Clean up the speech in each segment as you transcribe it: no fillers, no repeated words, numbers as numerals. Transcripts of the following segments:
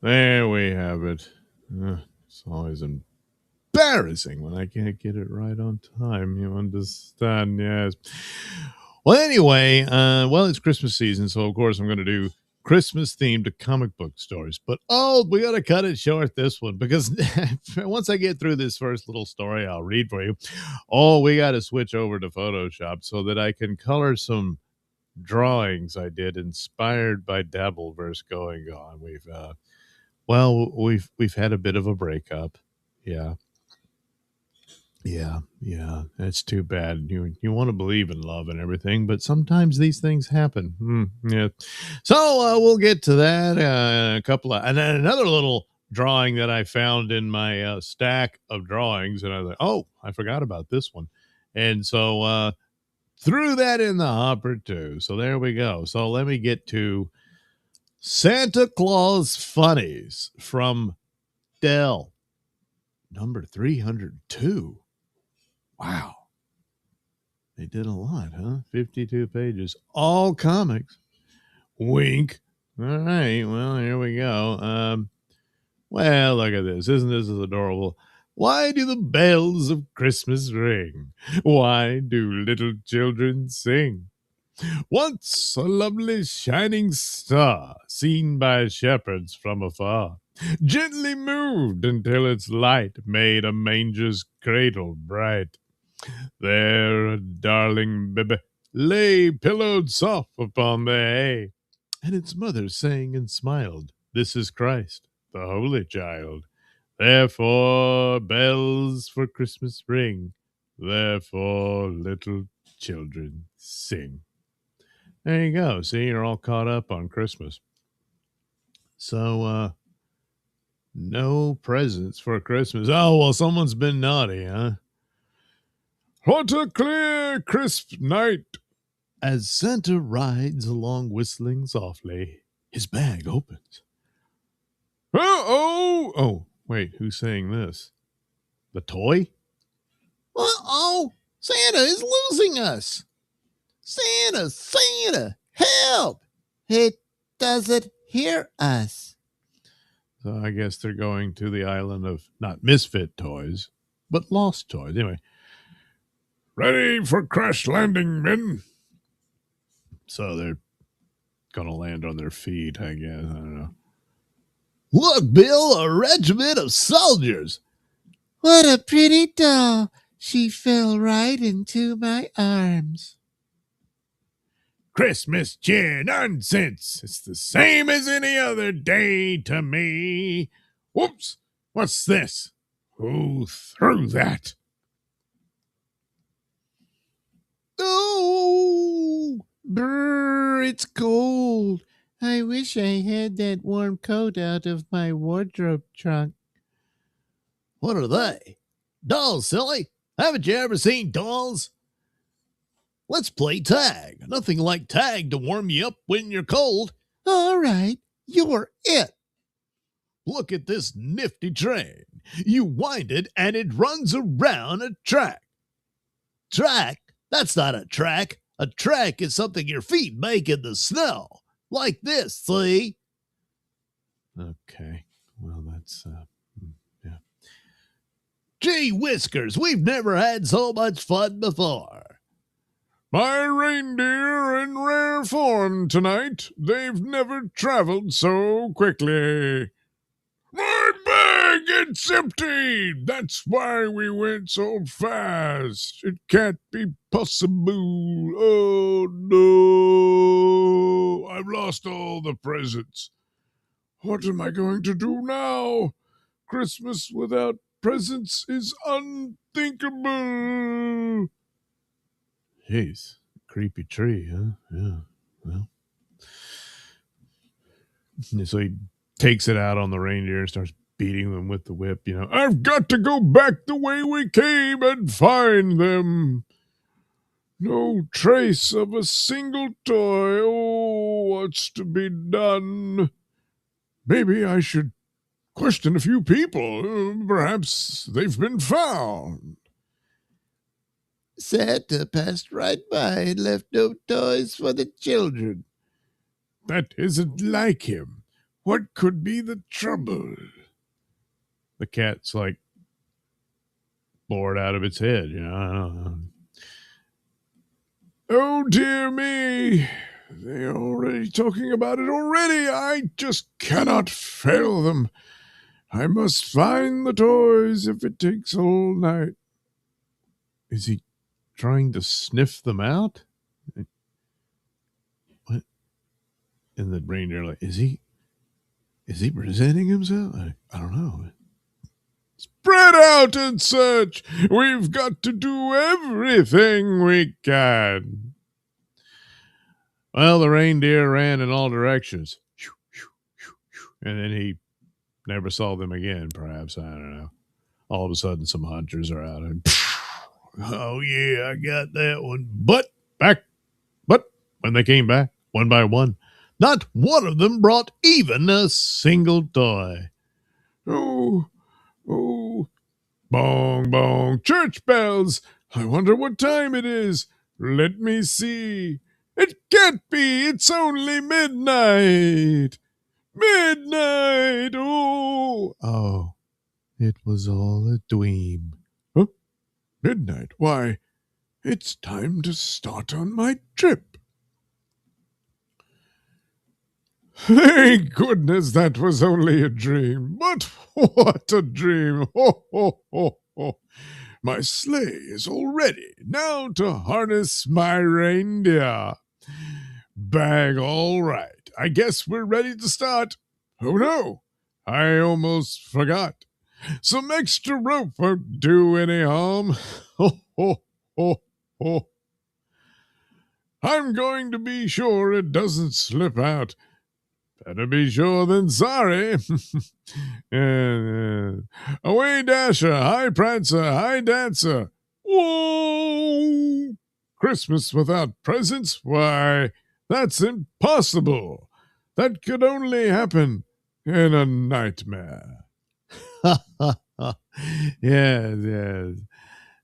There we have it. It's always embarrassing when I can't get it right on time. You understand? Yes. Well, anyway, it's Christmas season, so of course I'm going to do Christmas themed comic book stories. But we got to cut it short this one because once I get through this first little story, I'll read for you. Oh, we got to switch over to Photoshop so that I can color some drawings I did inspired by Dabbleverse going on. We've had a bit of a breakup. Yeah. Yeah. That's too bad. You want to believe in love and everything, but sometimes these things happen. Yeah. So we'll get to that. A couple of and then another little drawing that I found in my stack of drawings, and I was like, oh, I forgot about this one, and so threw that in the hopper too. So there we go. So let me get to Santa Claus Funnies from Dell, number 302. Wow. They did a lot, huh? 52 pages, all comics. Wink. All right. Well, here we go. Look at this. Isn't this adorable? Why do the bells of Christmas ring? Why do little children sing? Once a lovely shining star, seen by shepherds from afar, gently moved until its light made a manger's cradle bright. There a darling baby lay pillowed soft upon the hay, and its mother sang and smiled, "This is Christ, the Holy Child. Therefore bells for Christmas ring, therefore little children sing." There you go. See, you're all caught up on Christmas. So, no presents for Christmas. Oh, well, someone's been naughty, huh? What a clear, crisp night. As Santa rides along whistling softly, his bag opens. Uh-oh! Oh, wait, who's saying this? The toy? Uh-oh! Santa is losing us! Santa, help! It doesn't hear us. So I guess they're going to the island of not misfit toys, but lost toys. Anyway. Ready for crash landing, men? So they're going to land on their feet, I guess. I don't know. Look, Bill, a regiment of soldiers. What a pretty doll. She fell right into my arms. Christmas cheer nonsense. It's the same as any other day to me. Whoops. What's this? Who threw that? Oh, brr, it's cold. I wish I had that warm coat out of my wardrobe trunk. What are they? Dolls, silly. Haven't you ever seen dolls? Let's play tag. Nothing like tag to warm you up when you're cold. All right, you're it. Look at this nifty train. You wind it and it runs around a track. Track? That's not a track. A track is something your feet make in the snow. Like this, see? Okay. Well, that's, yeah. Gee whiskers, we've never had so much fun before. My reindeer in rare form tonight. They've never traveled so quickly. My bag, it's empty. That's why we went so fast. It can't be possible. Oh, no. I've lost all the presents. What am I going to do now? Christmas without presents is unthinkable. Jeez, creepy tree, huh? Yeah, well. So he takes it out on the reindeer and starts beating them with the whip. I've got to go back the way we came and find them. No trace of a single toy. Oh, what's to be done? Maybe I should question a few people. Perhaps they've been found. Santa passed right by and left no toys for the children. That isn't like him. What could be the trouble? The cat's like bored out of its head, you know. I don't know. Oh, dear me. They're already talking about it already. I just cannot fail them. I must find the toys if it takes all night. Is he trying to sniff them out? What? And the reindeer like, is he presenting himself? I don't know. Spread out and search. We've got to do everything we can. Well, the reindeer ran in all directions. And then he never saw them again, perhaps. I don't know. All of a sudden, some hunters are out and, oh, yeah, I got that one. But when they came back, one by one, not one of them brought even a single toy. Oh, bong, bong, church bells. I wonder what time it is. Let me see. It can't be. It's only midnight. Midnight. Oh, it was all a dream. Huh? Midnight? Why, it's time to start on my trip. Thank goodness that was only a dream. But what a dream. Ho, ho, ho, ho. My sleigh is all ready. Now to harness my reindeer. Bag all right. I guess we're ready to start. Oh no, I almost forgot. Some extra rope won't do any harm. Ho, ho, ho, ho. I'm going to be sure it doesn't slip out. Better be sure than sorry. Away, Dasher, hi, Prancer, hi, Dancer. Whoa! Christmas without presents? Why, that's impossible. That could only happen in a nightmare. Yes. And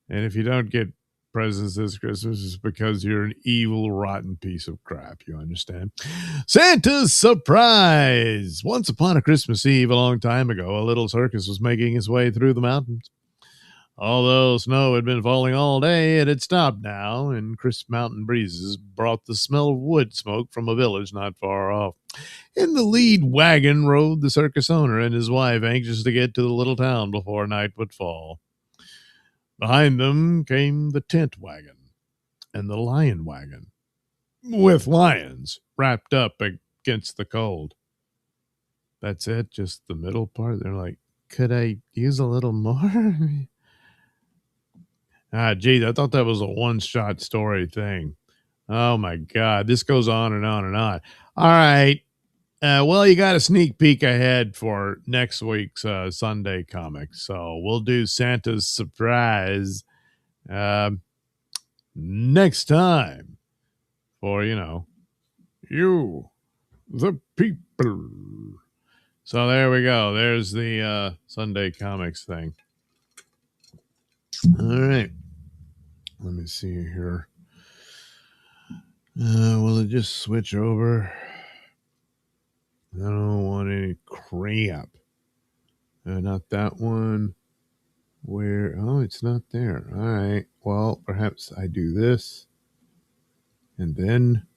if you don't get presents this Christmas, it's because you're an evil, rotten piece of crap. You understand? Santa's surprise! Once upon a Christmas Eve, a long time ago, a little circus was making its way through the mountains. Although snow had been falling all day, it had stopped now, and crisp mountain breezes brought the smell of wood smoke from a village not far off. In the lead wagon rode the circus owner and his wife, anxious to get to the little town before night would fall. Behind them came the tent wagon and the lion wagon, with lions wrapped up against the cold. That's it, just the middle part. They're like, could I use a little more? Geez, I thought that was a one-shot story thing. Oh, my God. This goes on and on and on. All right. Well, you got a sneak peek ahead for next week's Sunday comics. So we'll do Santa's surprise next time for, you, the people. So there we go. There's the Sunday comics thing. All right. Let me see here. Will it just switch over? I don't want any crap. Not that one. Where? Oh, it's not there. All right. Well, perhaps I do this. And then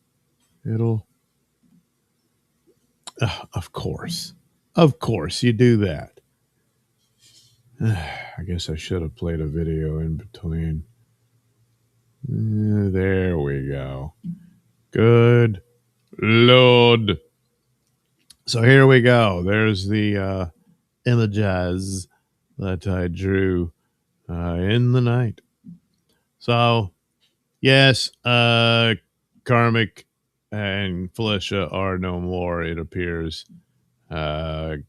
it'll... of course. Of course, you do that. I guess I should have played a video in between. There we go. Good Lord. So here we go. There's the images that I drew in the night. So, yes, Karmic and Felicia are no more, it appears. Karmic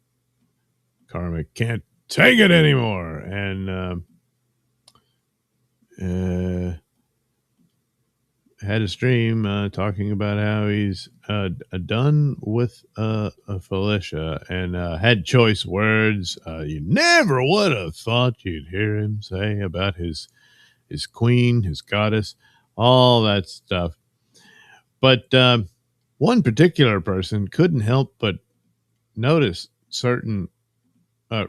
can't take it anymore. And had a stream talking about how he's done with Felicia and had choice words you never would have thought you'd hear him say about his queen, his goddess, all that stuff. But one particular person couldn't help but noticed certain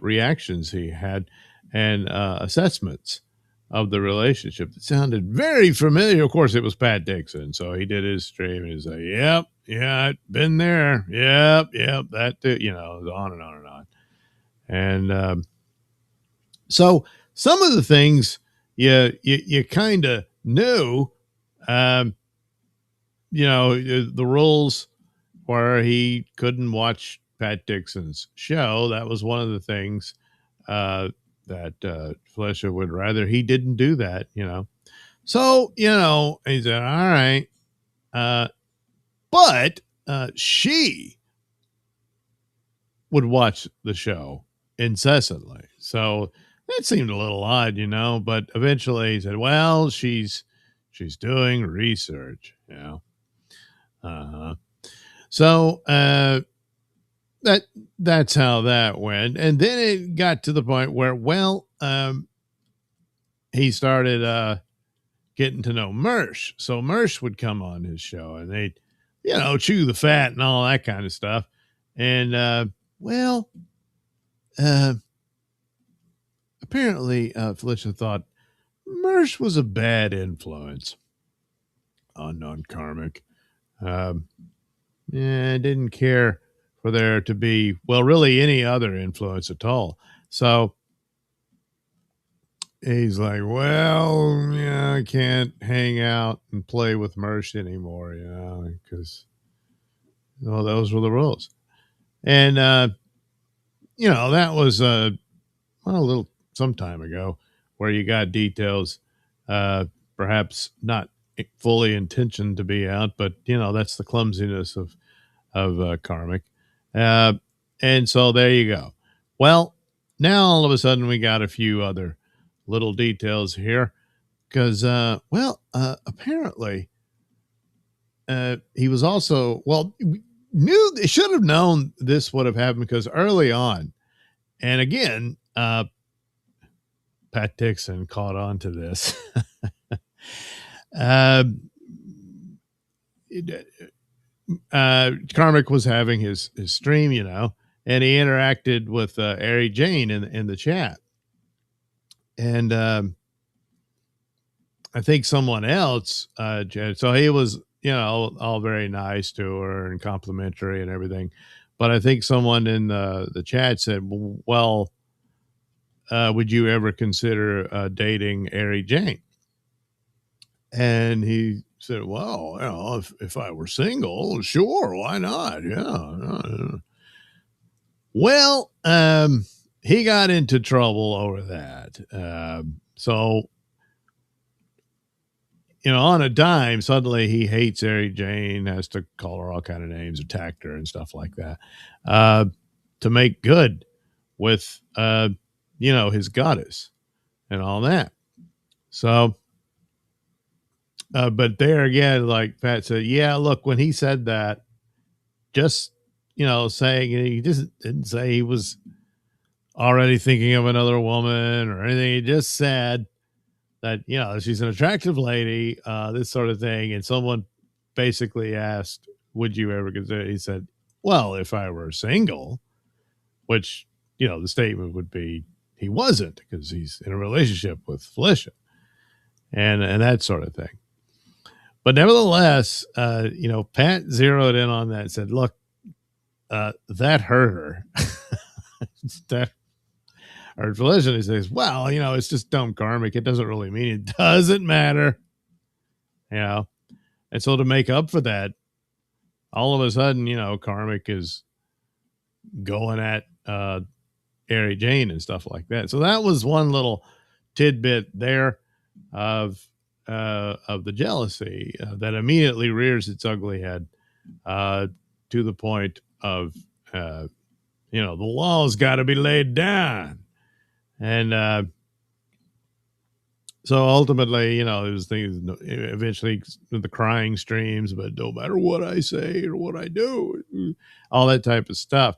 reactions he had and assessments of the relationship that sounded very familiar. Of course, it was Pat Dixon, so he did his stream and he's like, "Yep, yeah, been there. Yep, yep, that too," on and on and on. And so some of the things you kind of knew, um, the rules where he couldn't watch Pat Dixon's show. That was one of the things that Felicia would rather he didn't do that. So, he said, all right. But she would watch the show incessantly. So that seemed a little odd, but eventually he said, well, she's doing research. Uh-huh. So that's how that went. And then it got to the point where, he started getting to know Mersh. So Mersh would come on his show and they'd, chew the fat and all that kind of stuff. And uh, apparently Felicia thought Mersh was a bad influence on non-karmic. Didn't care for there to be, really any other influence at all. So he's like, I can't hang out and play with Mersh anymore, because those were the rules. And, that was a little some time ago where you got details, perhaps not fully intentioned to be out, but, that's the clumsiness of karmic. And so there you go. Well, now all of a sudden we got a few other little details here because, apparently he was also, knew they should have known this would have happened because early on, and again, Pat Dixon caught on to this. Karmic was having his stream, and he interacted with Ari Jane in the chat. And I think someone else, so he was, all very nice to her and complimentary and everything. But I think someone in the chat said, well, would you ever consider dating Ari Jane? And he said, well, if I were single, sure, why not? Yeah. Well, he got into trouble over that. So, on a dime, suddenly he hates Ari Jane, has to call her all kind of names, attacked her and stuff like that, to make good with, his goddess and all that. So, but there again, like Pat said, yeah, look, when he said that, just, saying, he just didn't say he was already thinking of another woman or anything. He just said that, she's an attractive lady, this sort of thing. And someone basically asked, would you ever consider? He said, well, if I were single, which, the statement would be he wasn't because he's in a relationship with Felicia and that sort of thing. But nevertheless, Pat zeroed in on that and said, look, that hurt her. That hurt Felicia. He says, well, it's just dumb karmic. It doesn't really mean it doesn't matter. And so to make up for that, all of a sudden, karmic is going at Ari Jane and stuff like that. So that was one little tidbit there of the jealousy that immediately rears its ugly head to the point of, the law's got to be laid down. And so ultimately, it was things eventually the crying streams, but no matter what I say or what I do, all that type of stuff.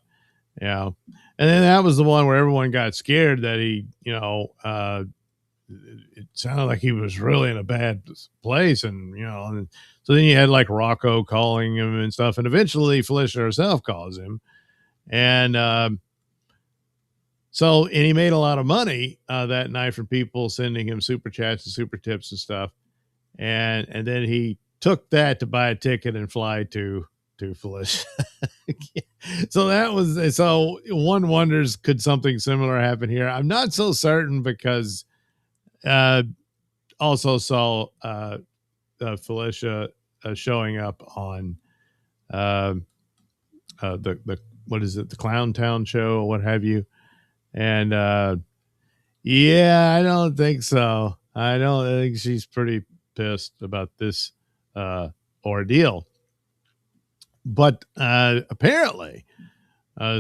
And then that was the one where everyone got scared that he, it sounded like he was really in a bad place. And, and so then you had like Rocco calling him and stuff. And eventually Felicia herself calls him And so, and he made a lot of money that night from people sending him super chats and super tips and stuff. And then he took that to buy a ticket and fly to Felicia. So that was, so one wonders, could something similar happen here? I'm not so certain, because also saw Felicia showing up on uh, the what is it, the Clown Town show or what have you. And yeah, I don't think so. I don't think she's pretty pissed about this ordeal. But apparently,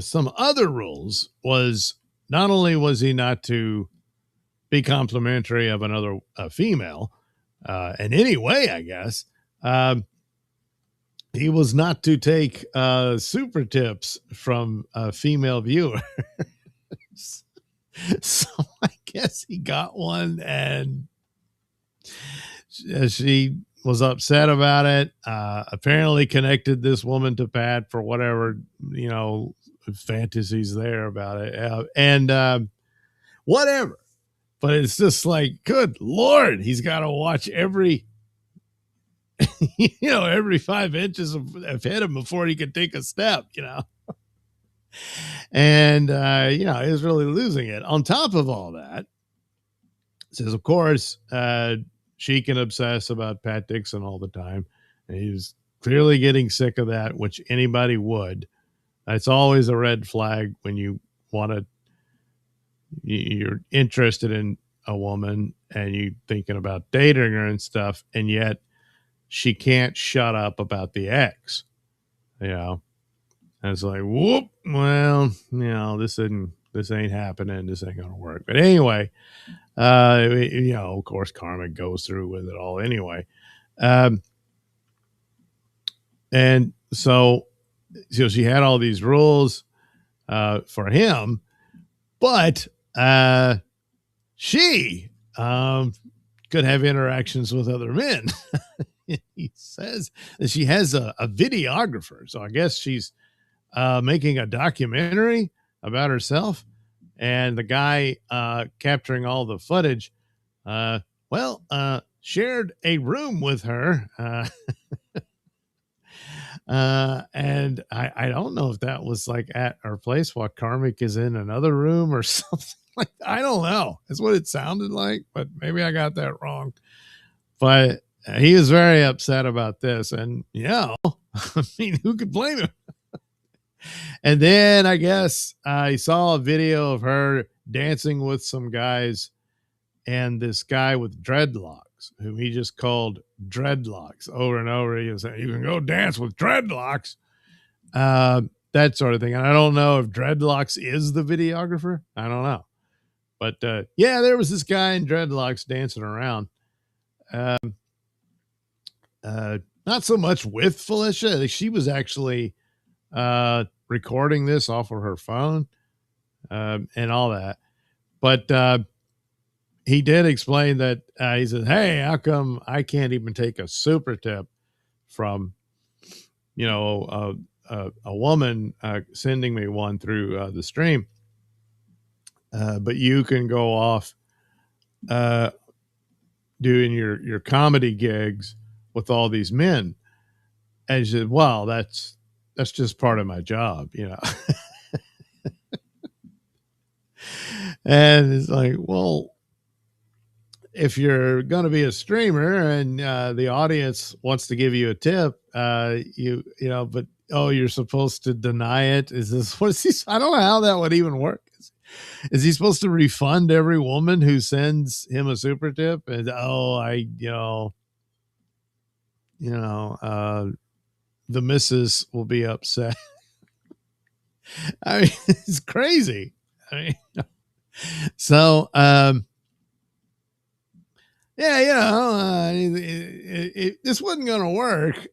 some other rules was, not only was he not to be complimentary of another female in any way, I guess, he was not to take super tips from female viewers. So I guess he got one, and she was upset about it. Apparently connected this woman to Pat for whatever, fantasies there about it. And whatever. But it's just like, good Lord, he's got to watch every, every 5 inches of him before he could take a step, And, he was really losing it. On top of all that, says, of course, she can obsess about Pat Dixon all the time. And he's clearly getting sick of that, which anybody would. It's always a red flag when you you're interested in a woman and you thinking about dating her and stuff, and yet she can't shut up about the ex, And it's like, whoop, well, this ain't happening. This ain't gonna work. But anyway, of course, Karma goes through with it all anyway. And so she had all these rules for him, but she could have interactions with other men. He says that she has a videographer. So I guess she's making a documentary about herself, and the guy capturing all the footage, shared a room with her. And I don't know if that was like at her place while Karmic is in another room or something. Like, I don't know. That's what it sounded like, but maybe I got that wrong. But he was very upset about this, and I mean, who could blame him? And then I guess I saw a video of her dancing with some guys, and this guy with dreadlocks, whom he just called dreadlocks over and over. He was saying, "You can go dance with dreadlocks," that sort of thing. And I don't know if dreadlocks is the videographer. I don't know. But there was this guy in dreadlocks dancing around. Not so much with Felicia. She was actually recording this off of her phone and all that. But he did explain that he said, "Hey, how come I can't even take a super tip from, a woman sending me one through the stream? But you can go off doing your comedy gigs with all these men." And he said, "Well, that's just part of my job, And it's like, well, if you're going to be a streamer and the audience wants to give you a tip, but you're supposed to deny it. Is this what is he? I don't know how that would even work. Is he supposed to refund every woman who sends him a super tip? And the missus will be upset. I mean, it's crazy. I mean, so this wasn't going to work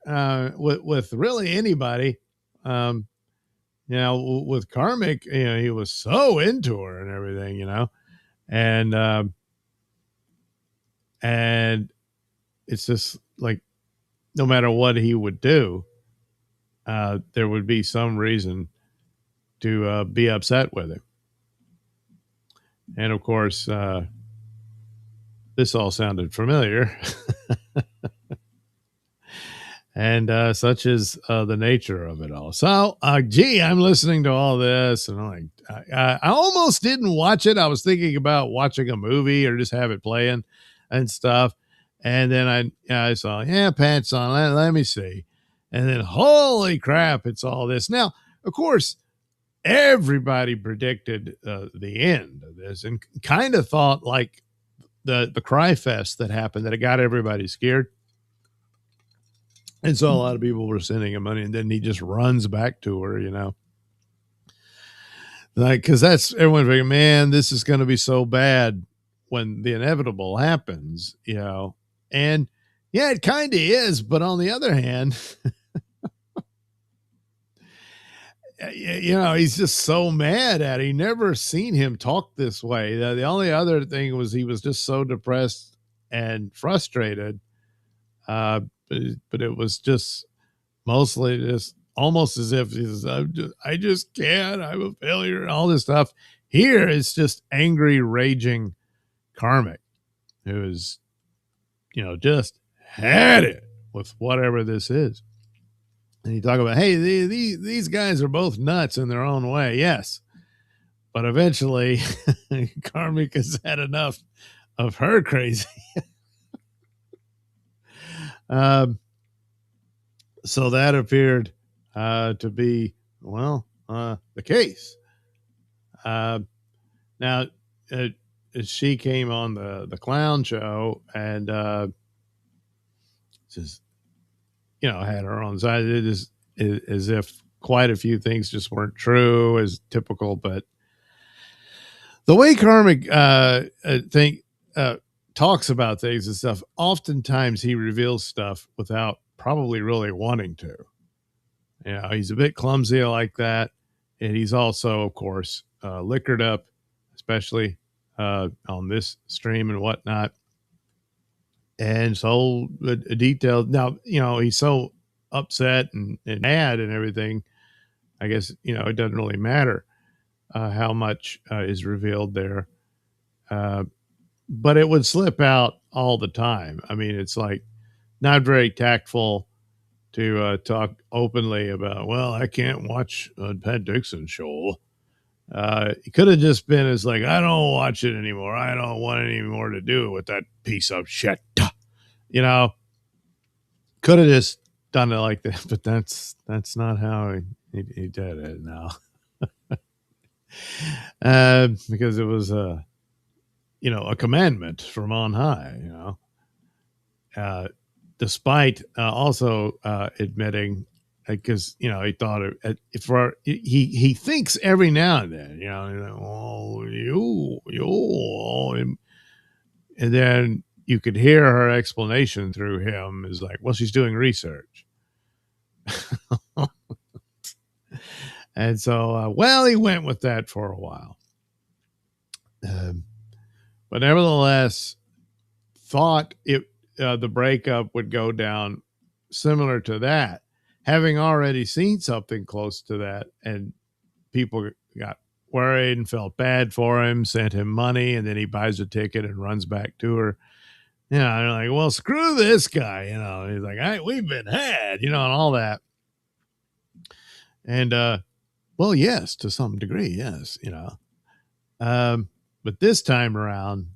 with really anybody. With Karmic, he was so into her and everything, and it's just like, no matter what he would do, there would be some reason to be upset with him. And of course, this all sounded familiar. And such is the nature of it all. So, gee, I'm listening to all this, and I'm like, I almost didn't watch it. I was thinking about watching a movie or just have it playing and stuff. And then I saw, yeah, pants on. Let me see. And then, holy crap, it's all this. Now, of course, everybody predicted the end of this and kind of thought like the cry fest that happened, that it got everybody scared. And so a lot of people were sending him money, and then he just runs back to her, like, because that's everyone thinking, man, this is going to be so bad when the inevitable happens. And yeah, it kind of is. But on the other hand, he's just so mad at it. He never seen him talk this way. The only other thing was he was just so depressed and frustrated. Uh, but it was just mostly just almost as if he's, I just can't, I'm a failure, and all this stuff. Here it's just angry, raging Karmic, who's, just had it with whatever this is. And you talk about, hey, these guys are both nuts in their own way. Yes. But eventually, Karmic has had enough of her crazy. So that appeared to be, the case. Now, she came on the clown show and just, had her own side. It is as if quite a few things just weren't true, as typical. But the way Karmic talks about things and stuff, oftentimes he reveals stuff without probably really wanting to. He's a bit clumsy like that. And he's also, of course, liquored up, especially on this stream and whatnot. And so detailed. Now, he's so upset and mad and everything. I guess, it doesn't really matter how much is revealed there. But it would slip out all the time. I mean, it's like not very tactful to talk openly about, well, I can't watch Pat Dixon show. It could have just been as like, I don't watch it anymore. I don't want any more to do with that piece of shit. Could have just done it like that, but that's not how he did it now. Because it was a commandment from on high, despite also admitting, because he thought he thinks every now and then, oh, and then you could hear her explanation through him is like, well, she's doing research. And so, he went with that for a while. But nevertheless, thought the breakup would go down similar to that, having already seen something close to that, and people got worried and felt bad for him, sent him money, and then he buys a ticket and runs back to her. And they're like, well, screw this guy, he's like, we've been had, and all that. And well, yes, to some degree, yes, but this time around,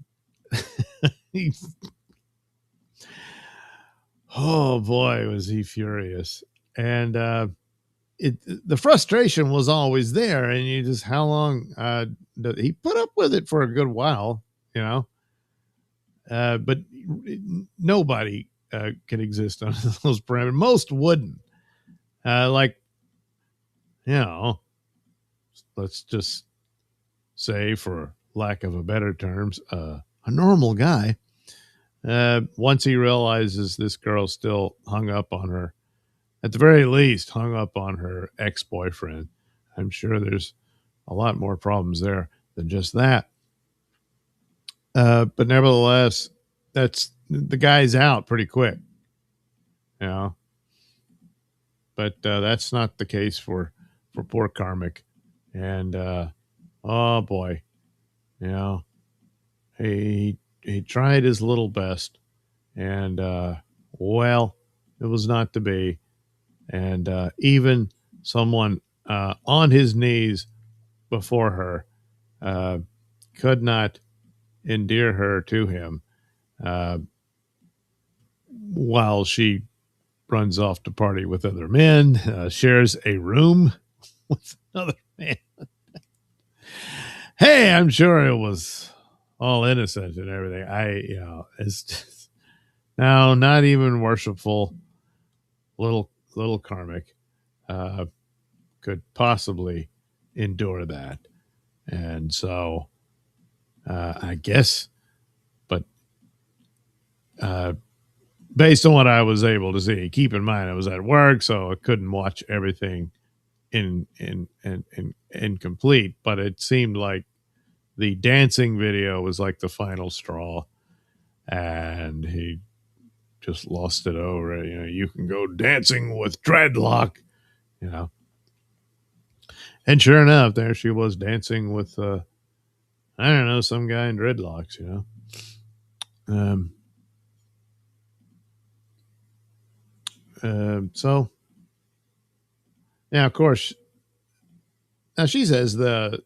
oh boy, was he furious. And the frustration was always there, and you just, how long he put up with it for a good while, but nobody can exist on those parameters. Most wouldn't. Let's just say, for lack of a better terms, a normal guy, once he realizes this girl still hung up on her, at the very least hung up on her ex-boyfriend. I'm sure there's a lot more problems there than just that. But nevertheless, that's, the guy's out pretty quick, but that's not the case for poor Karmic. And oh boy, you know, he tried his little best, and well, it was not to be. And even someone on his knees before her uh, could not endear her to him uh, while she runs off to party with other men, shares a room with another man. Hey, I'm sure it was all innocent and everything. It's just, no, not even worshipful. Little karmic uh, could possibly endure that, and so I guess, but uh, based on what I was able to see, keep in mind I was at work, so I couldn't watch everything in complete. But it seemed like the dancing video was like the final straw, and he just lost it over it. You can go dancing with dreadlock, you know. And sure enough, there she was dancing with I don't know, some guy in dreadlocks. Um, so yeah, of course. Now she says the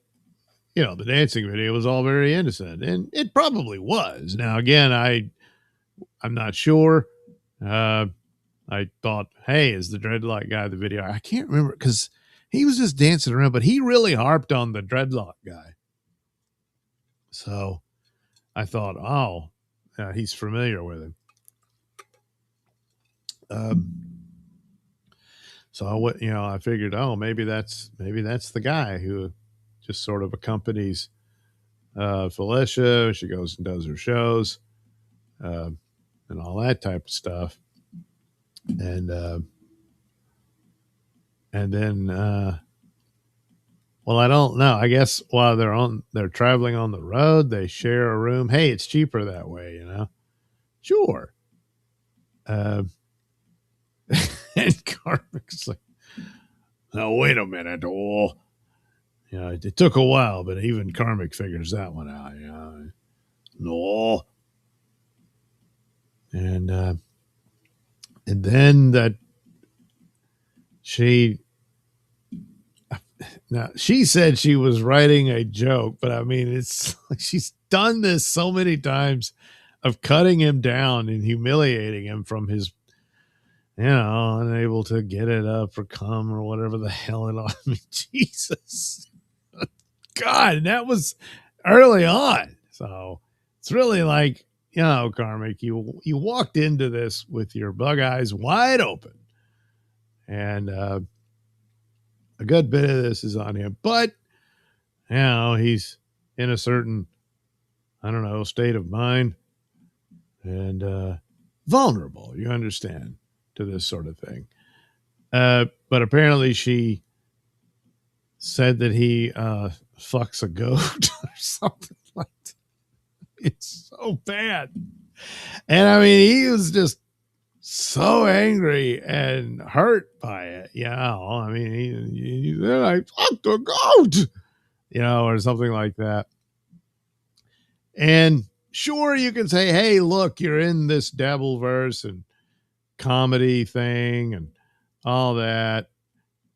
dancing video was all very innocent, and it probably was. Now again, I'm not sure. Uh, I thought, hey, is the dreadlock guy the video? I can't remember because he was just dancing around, but he really harped on the dreadlock guy. So I thought, oh, he's familiar with him. So I figured, oh, maybe that's the guy who just sort of accompanies Felicia. She goes and does her shows uh, and all that type of stuff, and then well, I don't know. I guess while they're traveling on the road, they share a room. Hey, it's cheaper that way. Sure. Uh, and Carmen's like, "Now wait a minute, it took a while, but even Karmic figures that one out. No, and then that she now she said she was writing a joke, but I mean it's like she's done this so many times of cutting him down and humiliating him from his unable to get it up or come or whatever the hell it all. I mean, Jesus. God, that was early on. So it's really like, Karmic, you walked into this with your bug eyes wide open. And a good bit of this is on him. But, he's in a certain, I don't know, state of mind and vulnerable, you understand, to this sort of thing. But apparently she said that he fucks a goat or something like that. It's so bad. And I mean, he was just so angry and hurt by it. I mean, he then I fucked a goat, or something like that. And sure, you can say, hey, look, you're in this Dabbleverse and comedy thing and all that.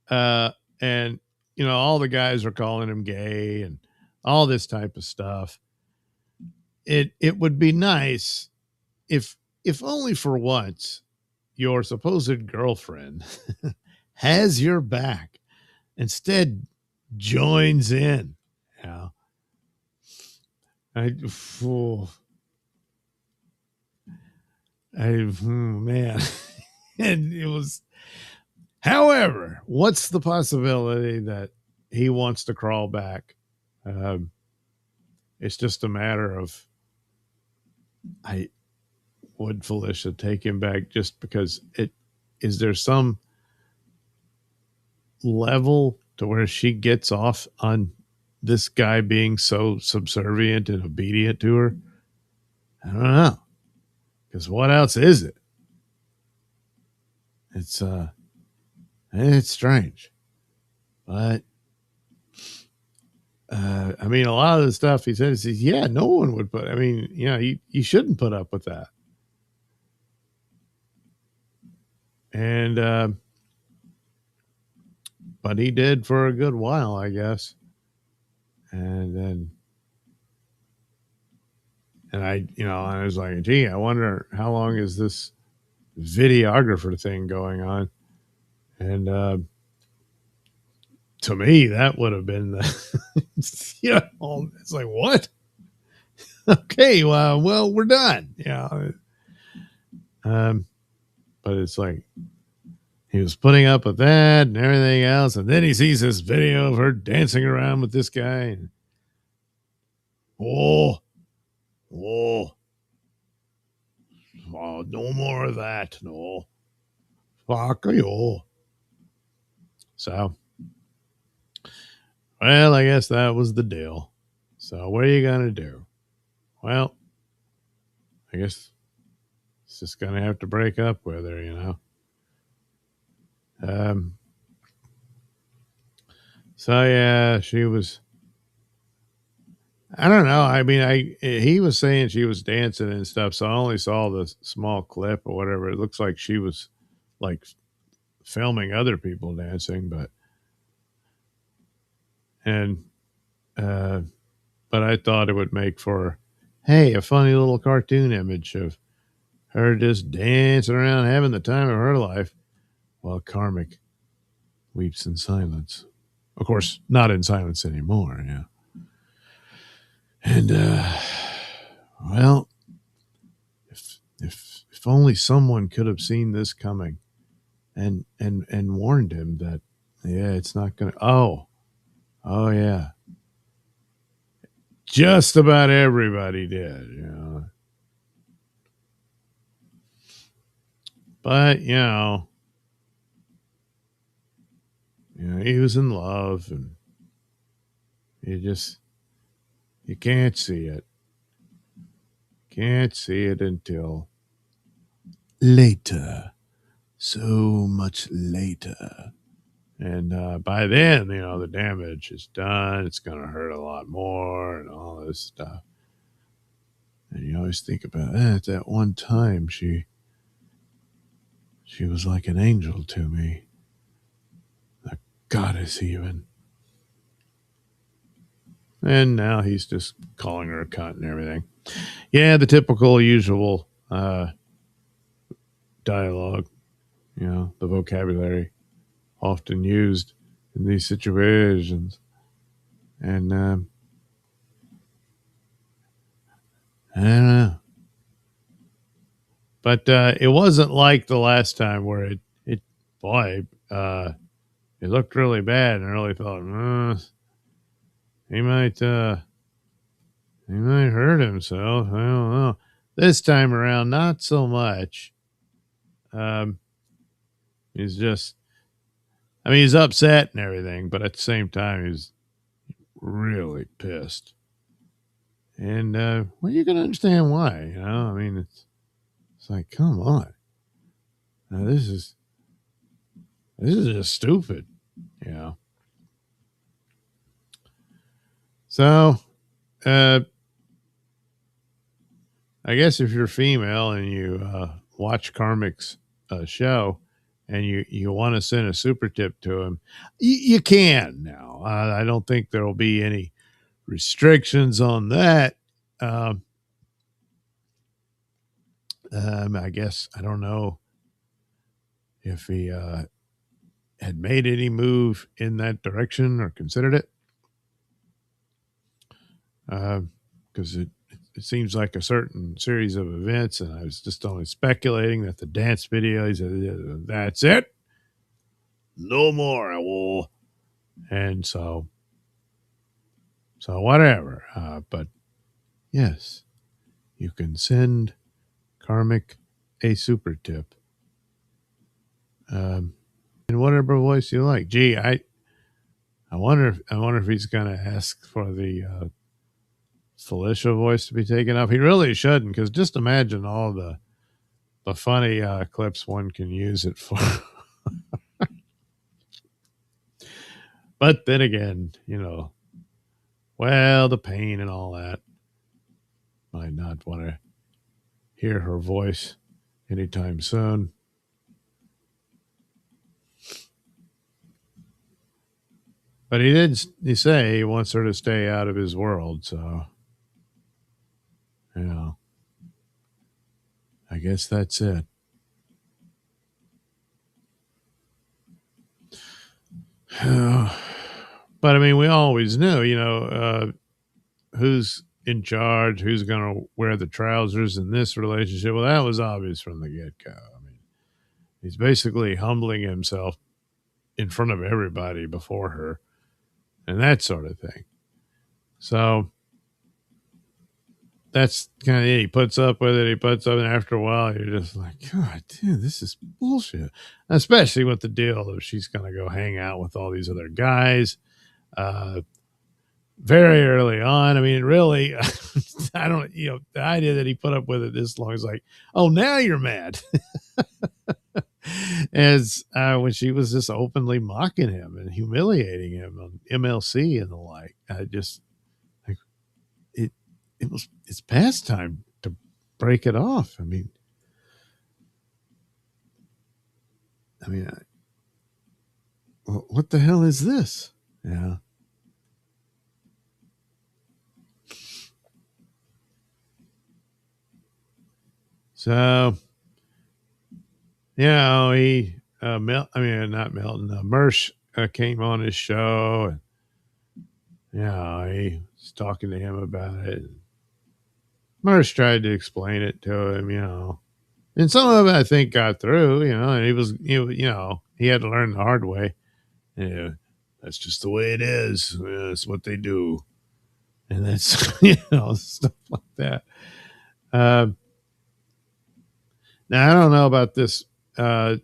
And all the guys are calling him gay and all this type of stuff. It would be nice if only for once your supposed girlfriend has your back, instead joins in. I man. And it was, however, what's the possibility that he wants to crawl back? It's just a matter of, would Felicia take him back just because is there some level to where she gets off on this guy being so subservient and obedient to her? I don't know. Because what else is it? It's strange. But I mean, a lot of the stuff he says, yeah, no one would put. I mean, you shouldn't put up with that. And but he did for a good while, I guess. And then, and I was like, gee, I wonder how long is this videographer thing going on? And to me, that would have been it's like, what? Okay, well, we're done. But it's like he was putting up with that and everything else, and then he sees this video of her dancing around with this guy. And, oh, oh, no more of that. No, fuck you. So, well, I guess that was the deal. So, what are you gonna do? Well, I guess it's just gonna have to break up with her. Um. So yeah, she was. I don't know. I mean, he was saying she was dancing and stuff, so I only saw the small clip or whatever. It looks like she was like filming other people dancing, and uh, but I thought it would make for, hey, a funny little cartoon image of her just dancing around, having the time of her life, while Karmic weeps in silence. Of course, not in silence anymore. Yeah, and well, if only someone could have seen this coming and warned him that, yeah, it's not gonna. Oh yeah, just about everybody did. But he was in love, and you can't see it. Can't see it until later. So much later. And by then, the damage is done. It's going to hurt a lot more and all this stuff. And you always think about at that one time she was like an angel to me. A goddess even. And now he's just calling her a cunt and everything. Yeah, the typical usual dialogue, the vocabulary often used in these situations. And I don't know. But it wasn't like the last time where boy, it looked really bad, and I really thought, he might hurt himself. I don't know. This time around, not so much. He's just, I mean, he's upset and everything, but at the same time, he's really pissed. And well, you can understand why. I mean, it's like, come on. Now, this is just stupid. So, I guess if you're female and you watch Karmic's show and you want to send a super tip to him, you can now. I don't think there will be any restrictions on that. I guess I don't know if he had made any move in that direction or considered it, because it seems like a certain series of events, and I was just only speculating that the dance video, he said, that's it, no more, I will. And so whatever. But yes, you can send Karmic a super tip in whatever voice you like. Gee, I wonder if he's going to ask for the Felicia voice to be taken up. He really shouldn't, because just imagine all the funny clips one can use it for. But then again, Well, the pain and all that. Might not want to hear her voice anytime soon. But he did say he wants her to stay out of his world, so yeah. I guess that's it. But I mean, we always knew, who's in charge, who's going to wear the trousers in this relationship. Well, that was obvious from the get go. I mean, he's basically humbling himself in front of everybody before her and that sort of thing. So that's kind of it. He puts up with it. He puts up, and after a while, you're just like, God, dude, this is bullshit. Especially with the deal that she's going to go hang out with all these other guys. Very early on. I mean, really, I don't, the idea that he put up with it this long is like, oh, now you're mad. As when she was just openly mocking him and humiliating him on MLC and the like. I just, like, it's past time to break it off. I mean, what the hell is this? Yeah. So, he, not Melton, Mersh came on his show, and he was talking to him about it. Mersh tried to explain it to him, and some of it I think got through, and he was, he had to learn the hard way. Yeah, that's just the way it is. That's what they do, and that's stuff like that. Now I don't know about this. Like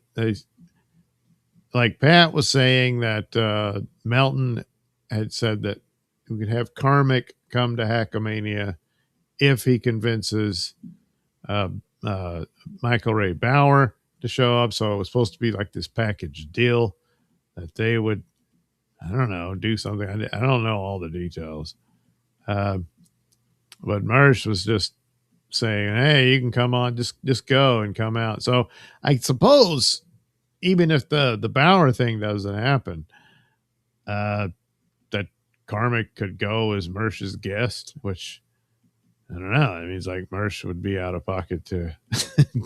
Pat was saying that Melton had said that we could have Karmic come to Hackamania if he convinces uh, Michael Ray Bauer to show up. So it was supposed to be like this package deal that they would, I don't know, do something. I don't know all the details. But Mersh was just saying, hey, you can come on, just go and come out. So I suppose even if the Bauer thing doesn't happen, that Karmic could go as Mersh's guest, which I don't know. I mean, it's like Mersh would be out of pocket to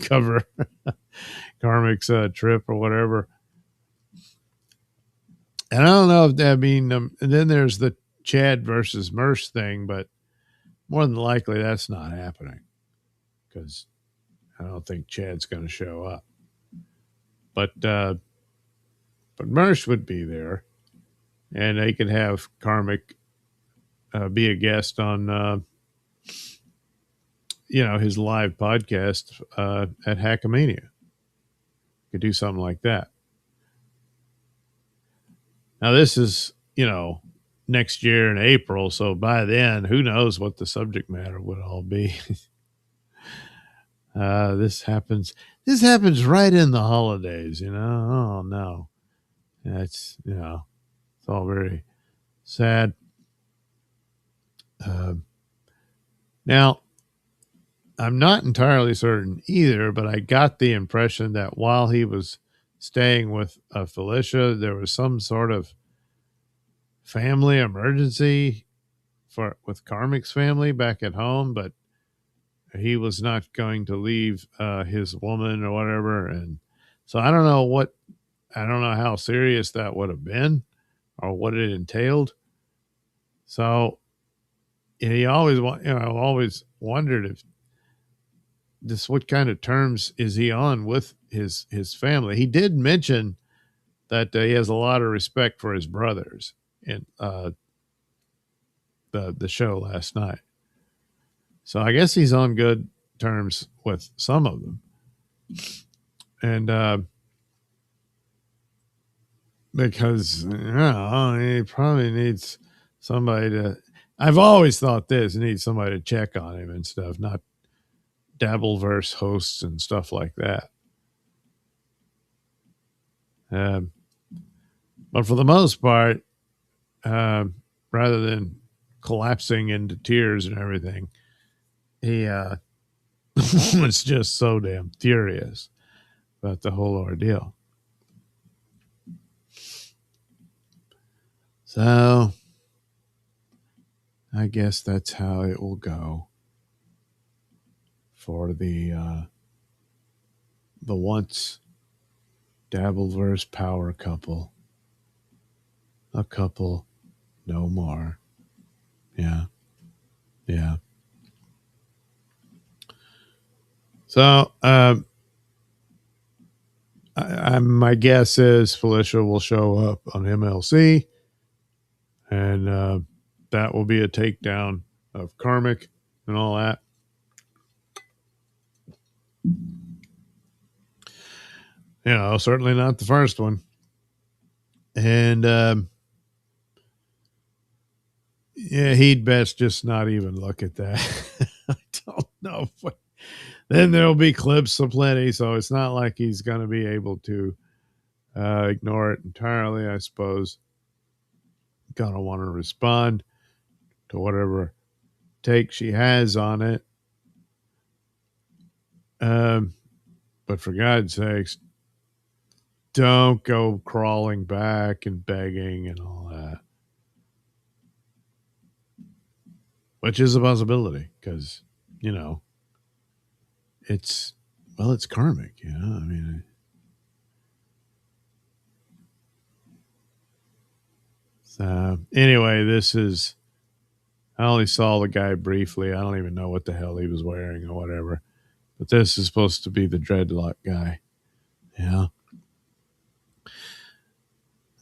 cover Karmic's trip or whatever. And I don't know if that and then there's the Chad versus Mersh thing, but more than likely that's not happening because I don't think Chad's going to show up. But Mersh would be there, and they could have Karmic be a guest on his live podcast at Hackamania. Could do something like that. Now this is next year in April, so by then who knows what the subject matter would all be. This happens right in the holidays, oh no, that's it's all very sad. Now I'm not entirely certain either, but I got the impression that while he was staying with Felicia, there was some sort of family emergency with Karmic's family back at home, but he was not going to leave his woman or whatever. And so I don't know how serious that would have been or what it entailed. So he always, always wondered if what kind of terms is he on with his family. He did mention that he has a lot of respect for his brothers in the show last night. So I guess he's on good terms with some of them. And because he probably needs somebody to, I've always thought this, he needs somebody to check on him and stuff, not Dabbleverse hosts and stuff like that. But for the most part, rather than collapsing into tears and everything. He was just so damn furious about the whole ordeal. So I guess that's how it will go for the once Dabbleverse power couple. A couple no more. Yeah. Yeah. So my guess is Felicia will show up on MLC, and that will be a takedown of Karmic and all that. You know, certainly not the first one. And yeah, he'd best just not even look at that. I don't know. But then there'll be clips aplenty, so it's not like he's going to be able to ignore it entirely, I suppose. Going to want to respond to whatever take she has on it. But for God's sakes, don't go crawling back and begging and all that. Which is a possibility because, you know, it's karmic, you know? I mean, so anyway, I only saw the guy briefly. I don't even know what the hell he was wearing or whatever. But this is supposed to be the dreadlock guy. Yeah.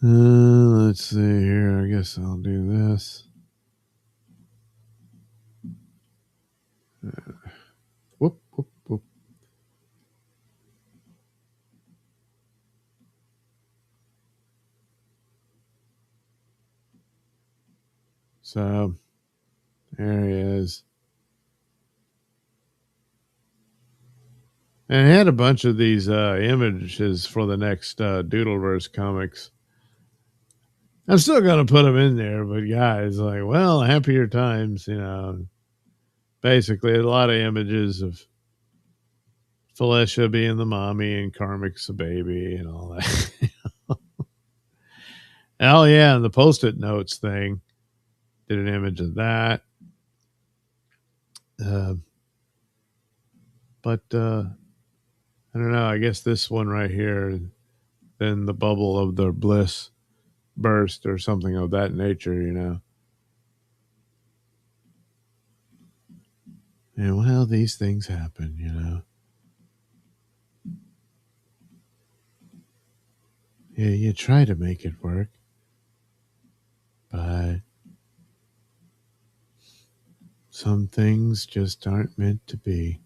Let's see here. I guess I'll do this. Whoop, whoop, whoop. So there he is. And he had a bunch of these images for the next Doodleverse comics. I'm still going to put them in there, but guys, like, well, happier times, you know. Basically, a lot of images of Felicia being the mommy and Karmic's the baby and all that. Oh, yeah, and the Post-it notes thing. Did an image of that. But I don't know. I guess this one right here, then the bubble of the bliss burst or something of that nature, you know. And well, these things happen, you know. Yeah, you try to make it work, but some things just aren't meant to be.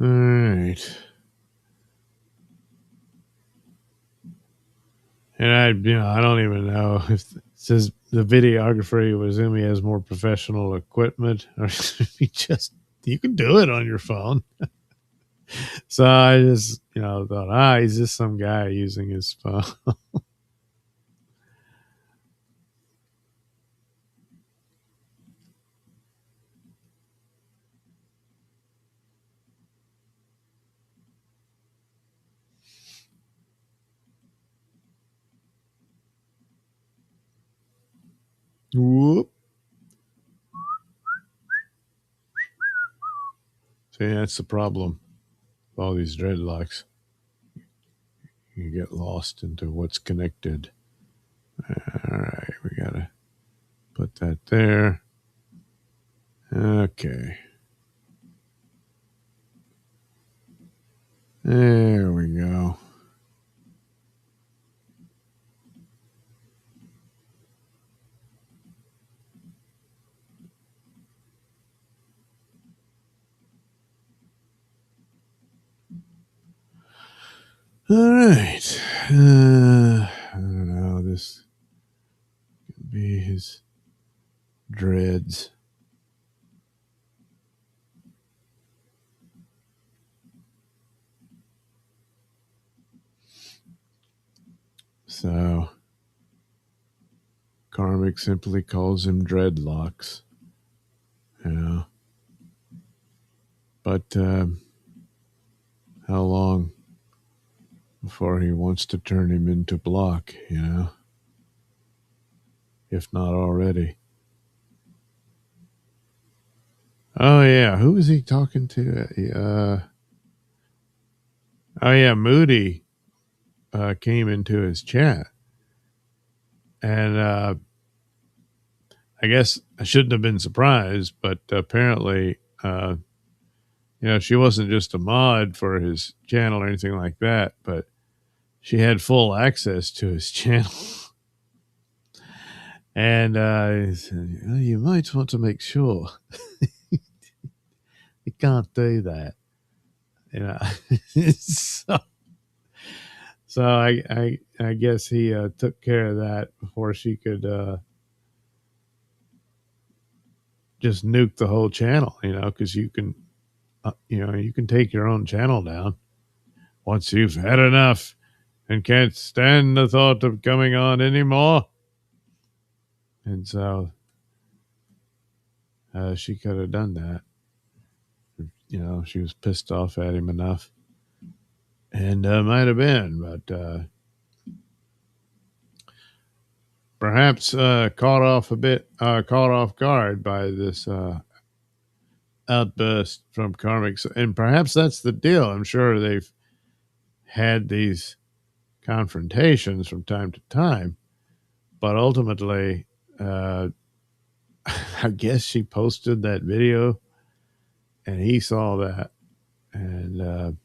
All right. And I don't even know if it says the videographer was him. He has more professional equipment, or you can do it on your phone. So I just, thought, he's just some guy using his phone. Whoop. See, that's the problem with all these dreadlocks. You get lost into what's connected. All right, we gotta put that there. Okay. There we go. All right. I don't know. This could be his dreads. So Karmic simply calls him dreadlocks. Yeah. But how long before he wants to turn him into block, if not already. Oh, yeah. Who was he talking to? Oh, yeah. Moody came into his chat. And I guess I shouldn't have been surprised, but apparently, she wasn't just a mod for his channel or anything like that, but she had full access to his channel. And he said, you might want to make sure you can't do that. so, I guess he took care of that before she could just nuke the whole channel, because you can, you can take your own channel down once you've had enough and can't stand the thought of coming on anymore. And so she could have done that. She was pissed off at him enough. And might have been, but perhaps caught off guard by this outburst from Karmic. And perhaps that's the deal. I'm sure they've had these confrontations from time to time, but ultimately, I guess she posted that video and he saw that and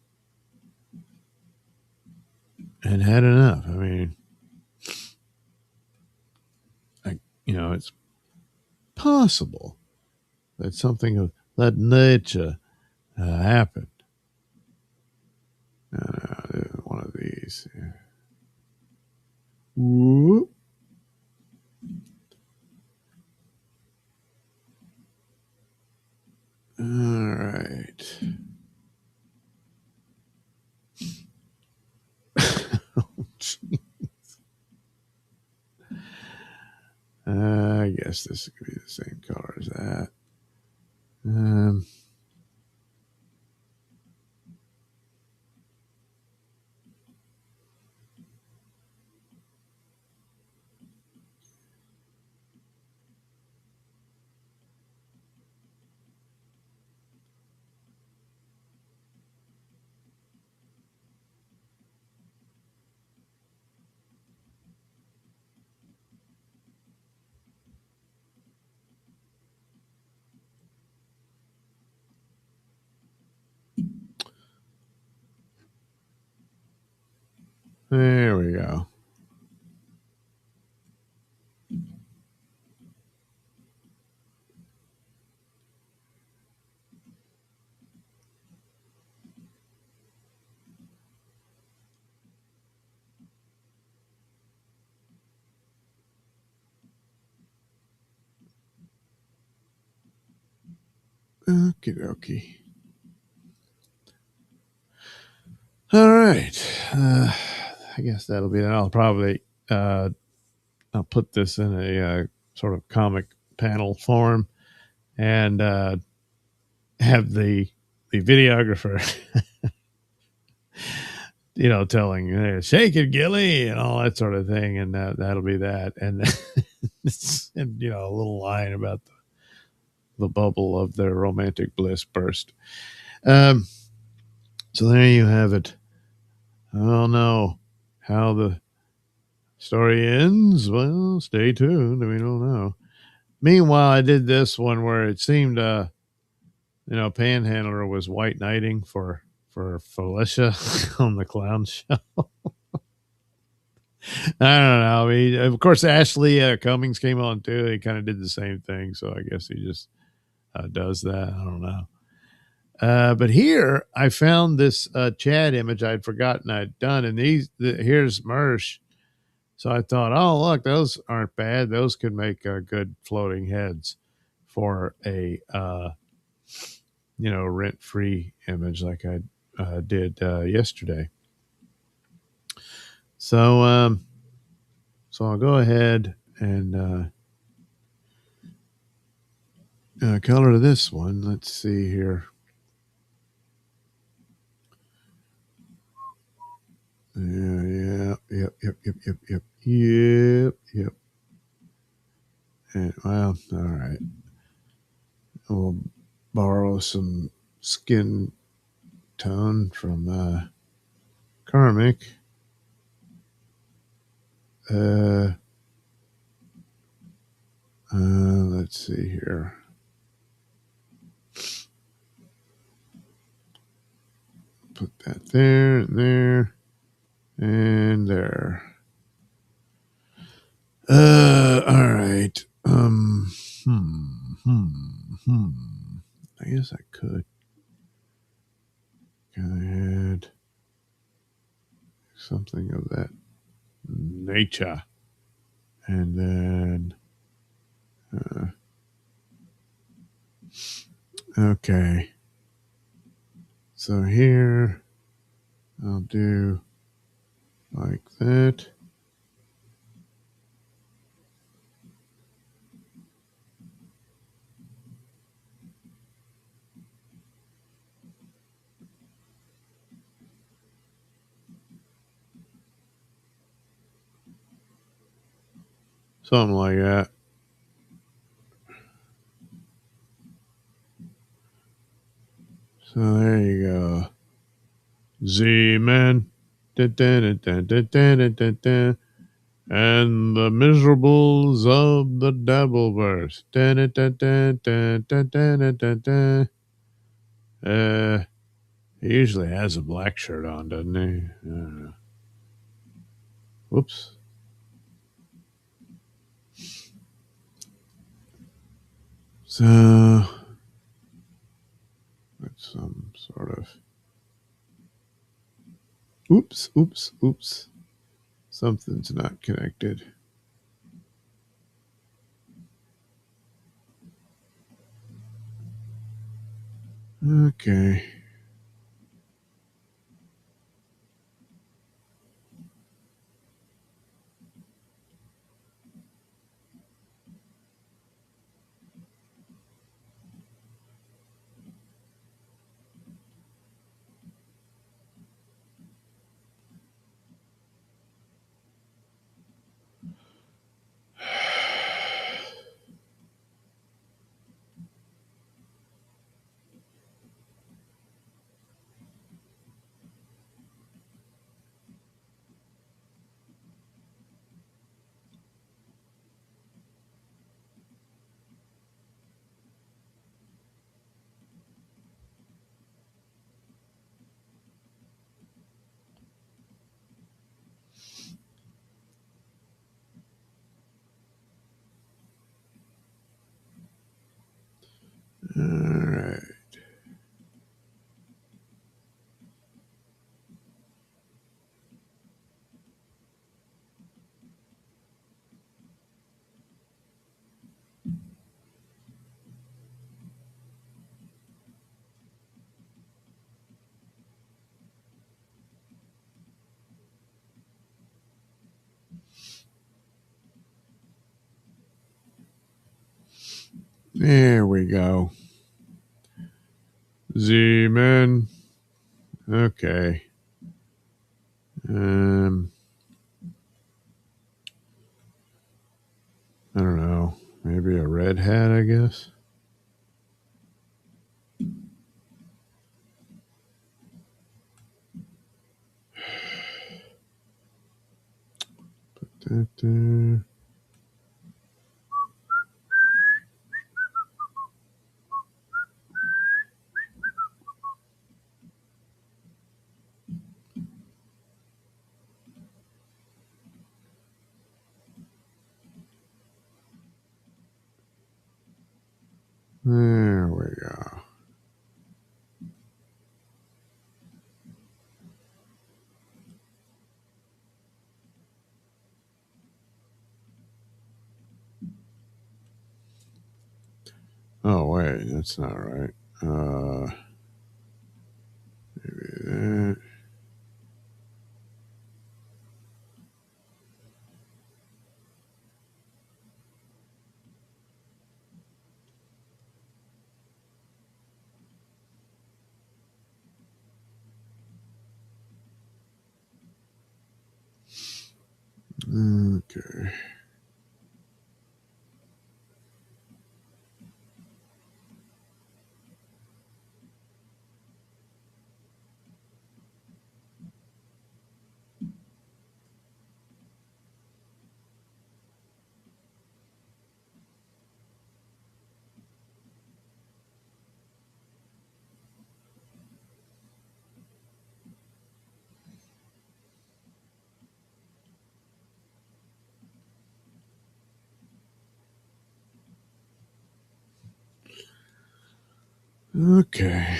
had enough. I mean, it's possible that something of that nature happened. One of these. Whoop. All right. I guess this could be the same color as that. There we go. Okie dokie. All right. I guess that'll be it. I'll probably I'll put this in a sort of comic panel form and have the videographer, telling shake it, Gilly, and all that sort of thing, and that'll be that, and and a little line about the bubble of their romantic bliss burst. So there you have it. I don't know how the story ends. Well, stay tuned. We don't know. Meanwhile, I did this one where it seemed, Panhandler was white knighting for Felicia on the clown show. I don't know. I mean, of course, Ashley Cummings came on too. He kind of did the same thing. So I guess he just does that. I don't know. But here I found this Chad image I'd forgotten I'd done. And here's Mersh. So I thought, oh, look, those aren't bad. Those could make good floating heads for a, rent-free image like I did yesterday. So So I'll go ahead and color this one. Let's see here. Yep. And, well, all right. We'll borrow some skin tone from Karmic. Let's see here. Put that there, and there. All right. I guess I could go ahead. Something of that nature. And then, okay. So here, I'll do like that. Something like that. So there you go. Z-Man. And the miserables of the Dabbleverse. He usually has a black shirt on, doesn't he? Whoops. So that's some sort of. Oops. Something's not connected. Okay. All right. There we go. Z-Man. Okay. I don't know. Maybe a red hat, I guess. Put that there. There we go. Oh, wait, that's not right. Maybe that. Okay. Okay.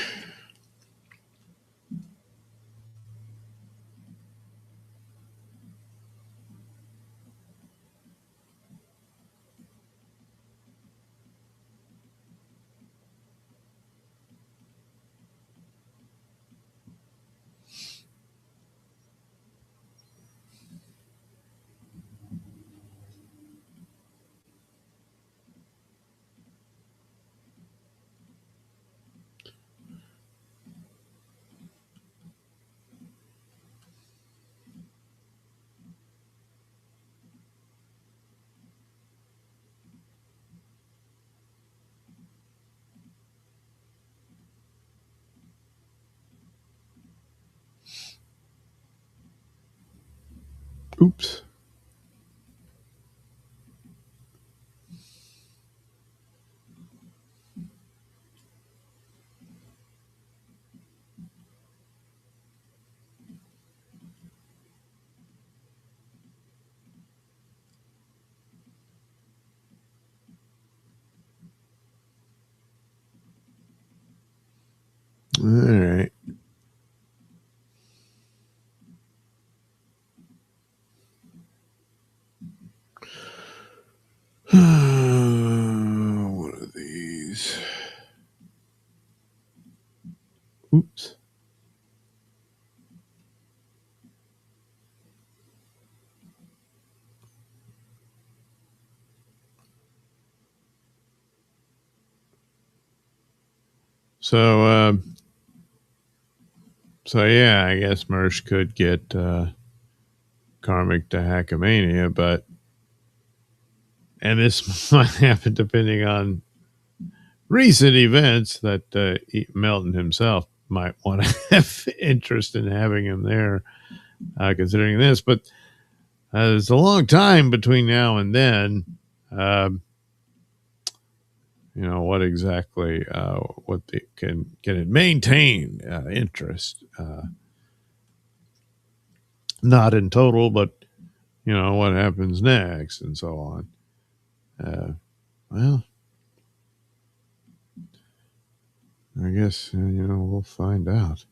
Oops. All right. One of these. Oops. So, so yeah, I guess Mersh could get Karmic to Hackamania, but and this might happen depending on recent events that Melton himself might want to have interest in having him there, considering this. But there's a long time between now and then. You know what exactly what they can it maintain interest, not in total, but you know what happens next and so on. Well, I guess you know we'll find out.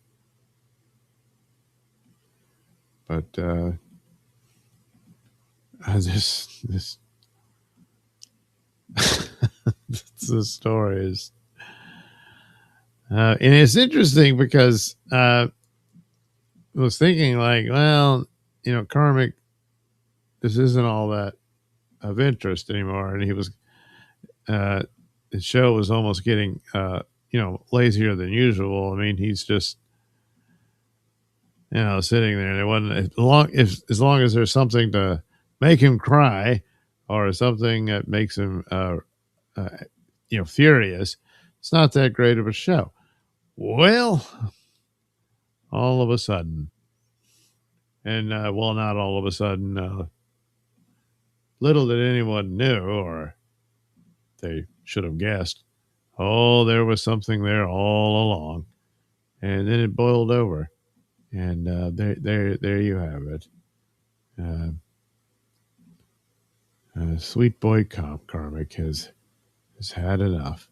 But this this story is, and it's interesting because I was thinking like, well, you know, Karmic, this isn't all that of interest anymore, and he was uh, his show was almost getting you know lazier than usual. I mean, he's just you know sitting there. And it wasn't as long as there's something to make him cry or something that makes him uh, you know furious. It's not that great of a show. Well, all of a sudden, and well, not all of a sudden. Little did anyone knew, or they should have guessed. Oh, there was something there all along, and then it boiled over, and there you have it. Uh, Sweet boy Karmic has had enough.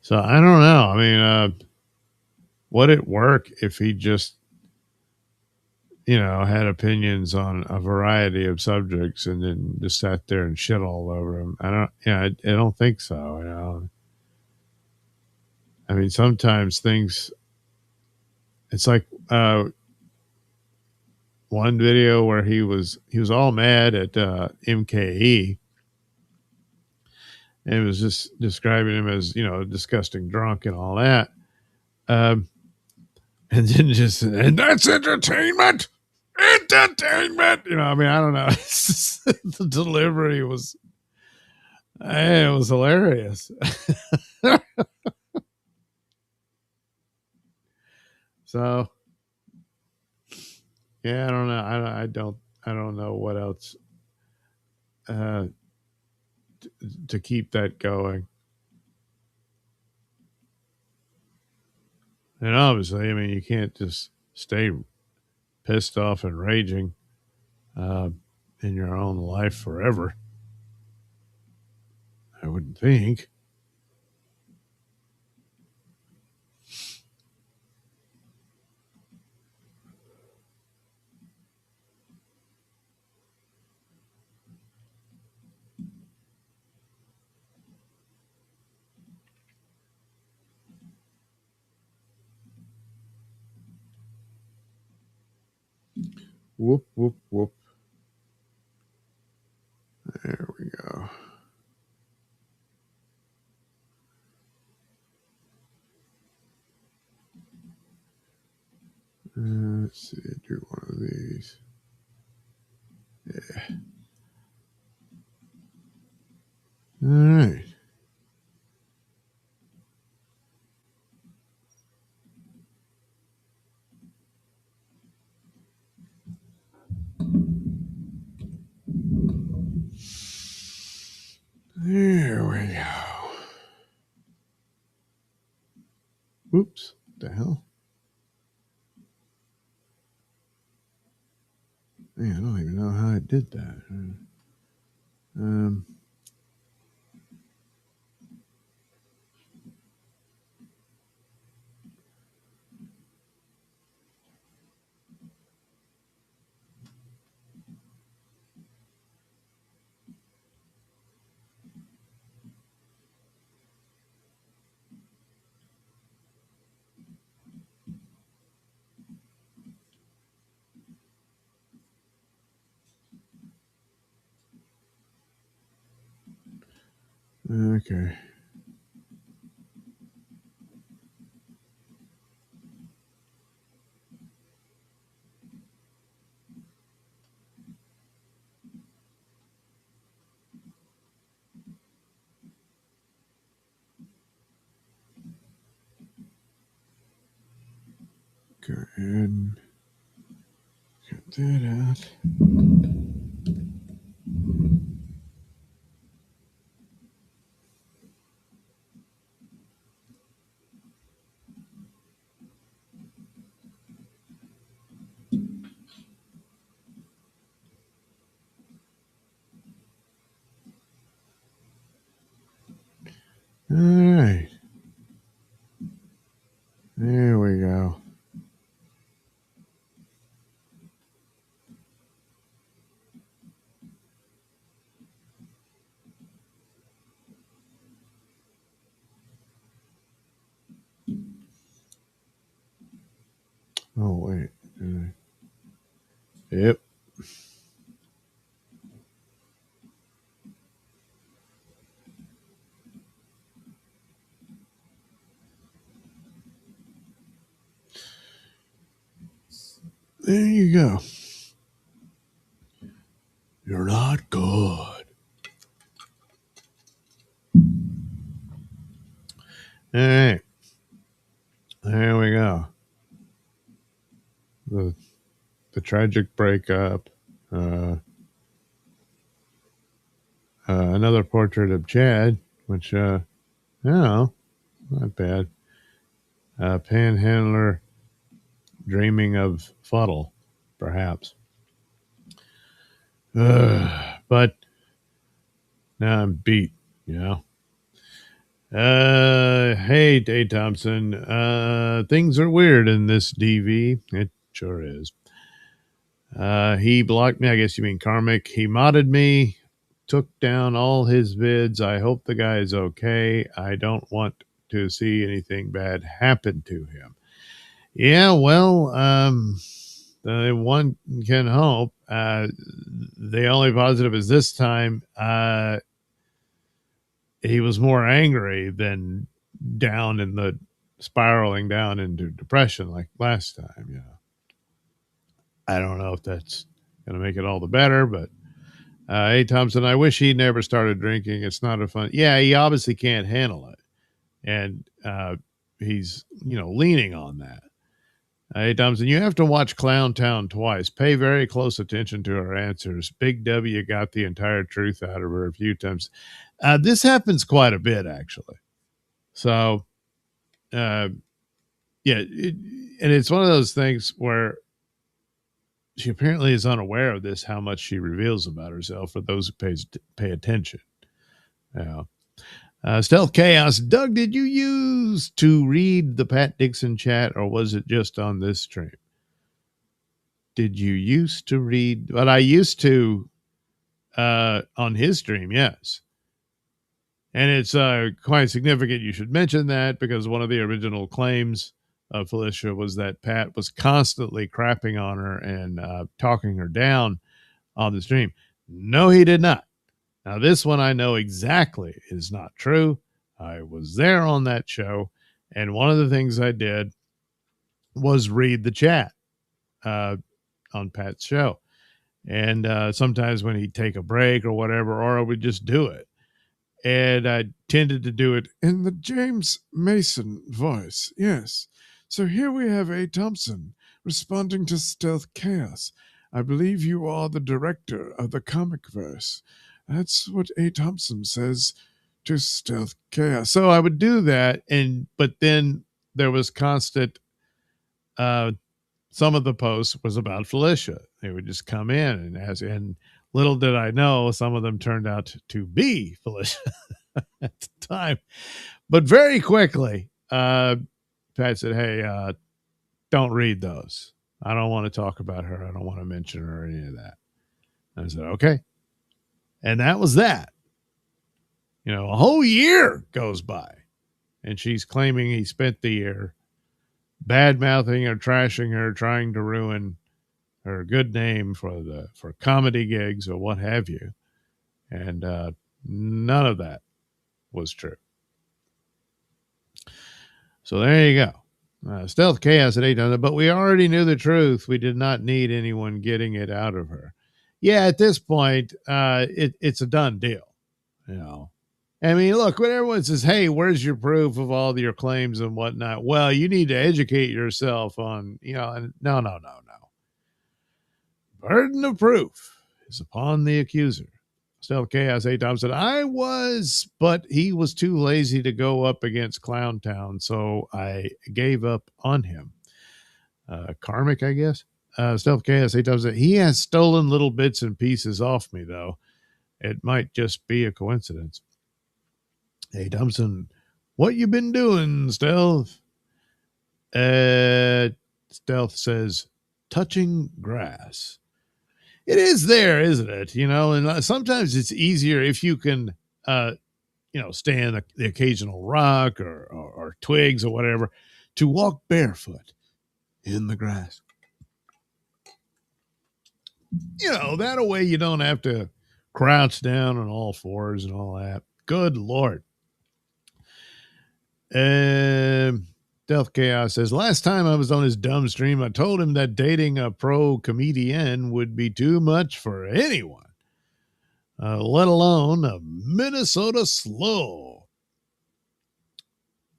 So I don't know. I mean, would it work if he just you know had opinions on a variety of subjects and then just sat there and shit all over him? I don't. Yeah, I don't think so. You know, I mean, sometimes things. It's like one video where he was all mad at MKE and was just describing him as you know a disgusting drunk and all that. Um, and then just and that's entertainment. entertainment. I mean, I don't know. The delivery was, it was hilarious. So, yeah, I don't know. I don't know what else uh, to keep that going. And obviously, I mean, you can't just stay pissed off and raging uh, in your own life forever. I wouldn't think. Whoop, whoop, whoop. There we go. Let's see, do one of these. Yeah. All right. There we go. Oops. What the hell? Man, I don't even know how I did that. Um, okay. Go ahead and cut that out. All right. There we go. Oh, wait. Yep. There you go. You're not good. All right. There we go. The tragic breakup. Another portrait of Chad, which, not bad. Panhandler dreaming of Fuddle, perhaps. But now I'm beat, you know. Hey, Dave Thompson. Things are weird in this DV. It sure is. He blocked me. I guess you mean Karmic. He modded me, took down all his vids. I hope the guy is okay. I don't want to see anything bad happen to him. Yeah, well, one can hope. The only positive is this time he was more angry than down in the spiraling down into depression like last time. I don't know if that's going to make it all the better, but hey, Thompson, I wish he never started drinking. It's not a fun. Yeah, he obviously can't handle it. And he's, leaning on that. Hey, Thompson, you have to watch Clown Town twice. Pay very close attention to her answers. Big W got the entire truth out of her a few times. This happens quite a bit, actually. So, yeah, and it's one of those things where she apparently is unaware of this, how much she reveals about herself for those who pay attention. Yeah. Stealth Chaos. Doug, did you use to read the Pat Dixon chat, or was it just on this stream? Did you used to read? Well, I used to on his stream, yes. And it's quite significant you should mention that, because one of the original claims of Felicia was that Pat was constantly crapping on her and talking her down on the stream. No, he did not. Now, this one I know exactly is not true. I was there on that show, and one of the things I did was read the chat on Pat's show. And sometimes when he'd take a break or whatever, or I would just do it. And I tended to do it in the James Mason voice. Yes. So here we have A. Thompson responding to Stealth Chaos. I believe you are the director of the comic verse. That's what A. Thompson says to Stealth Chaos. So I would do that, but then there was constant. Some of the posts was about Felicia. They would just come in and little did I know, some of them turned out to be Felicia at the time. But very quickly, Pat said, "Hey, don't read those. I don't want to talk about her. I don't want to mention her or any of that." And I said, "Okay." And that was that. A whole year goes by, and she's claiming he spent the year bad-mouthing or trashing her, trying to ruin her good name for comedy gigs or what have you. And none of that was true. So there you go. Stealth Chaos at 800, but we already knew the truth. We did not need anyone getting it out of her. Yeah, at this point, it's a done deal. I mean, look, when everyone says, "Hey, where's your proof of all your claims and whatnot?" Well, you need to educate yourself on, and no. Burden of proof is upon the accuser. Stealth Chaos 8 Tom said, I was, but he was too lazy to go up against Clown Town, so I gave up on him. Karmic, I guess. Stealth Chaos 8 Tom said, he has stolen little bits and pieces off me, though. It might just be a coincidence. Hey, Thompson, what you been doing, Stealth? Stealth says, touching grass. It is there, isn't it? And sometimes it's easier if you can, stand the occasional rock or twigs or whatever, to walk barefoot in the grass. That way you don't have to crouch down on all fours and all that. Good Lord. Stealth Chaos says, last time I was on his dumb stream, I told him that dating a pro comedian would be too much for anyone, let alone a Minnesota slow.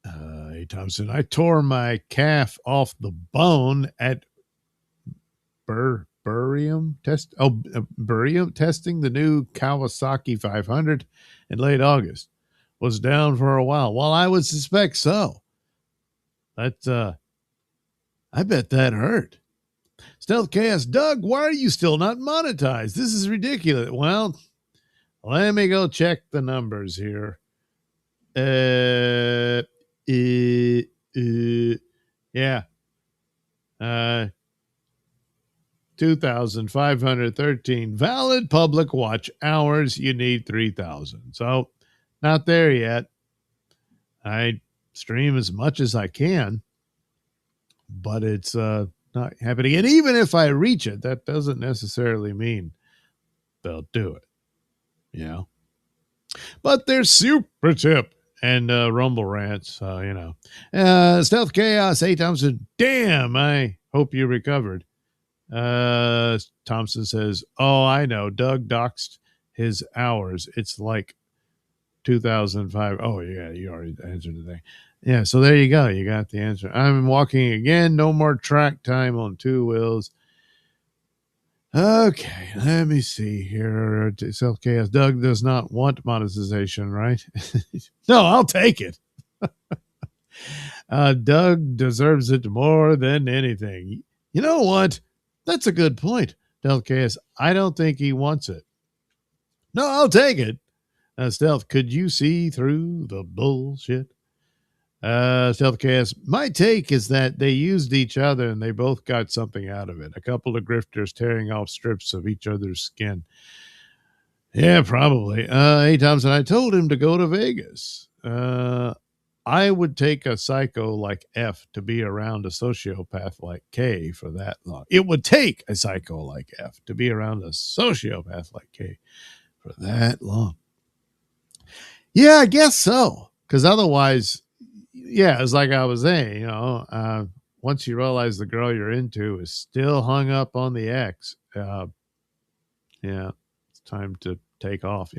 Hey, Thompson, I tore my calf off the bone at Burium testing the new Kawasaki 500 in late August. Was down for a while. Well, I would suspect so. That I bet that hurt. Stealth Chaos, Doug, why are you still not monetized? This is ridiculous. Well, let me go check the numbers here. Yeah. 2,513 valid public watch hours. You need 3,000. So not there yet. I stream as much as I can, but it's not happening. And even if I reach it, that doesn't necessarily mean they'll do it. But there's Super Tip and Rumble Rants, Stealth Chaos 8 times. Damn, I hope you recovered. Thompson says, "Oh, I know. Doug doxed his hours. It's like 2005. Oh, yeah, you already answered the thing. Yeah, so there you go. You got the answer. I'm walking again. No more track time on two wheels. Okay, let me see here. Self chaos. Doug does not want monetization, right? No, I'll take it. Doug deserves it more than anything. You know what? That's a good point, Del Chaos. I don't think he wants it. No, I'll take it. Stealth, could you see through the bullshit? Stealth Chaos, my take is that they used each other and they both got something out of it. A couple of grifters tearing off strips of each other's skin. Yeah, probably. Hey, Thompson, I told him to go to Vegas. I would take a psycho like F to be around a sociopath like K for that long. It would take a psycho like F to be around a sociopath like K for that long. Yeah, I guess so. Because otherwise, yeah, it's like I was saying, once you realize the girl you're into is still hung up on the ex, yeah, it's time to take off,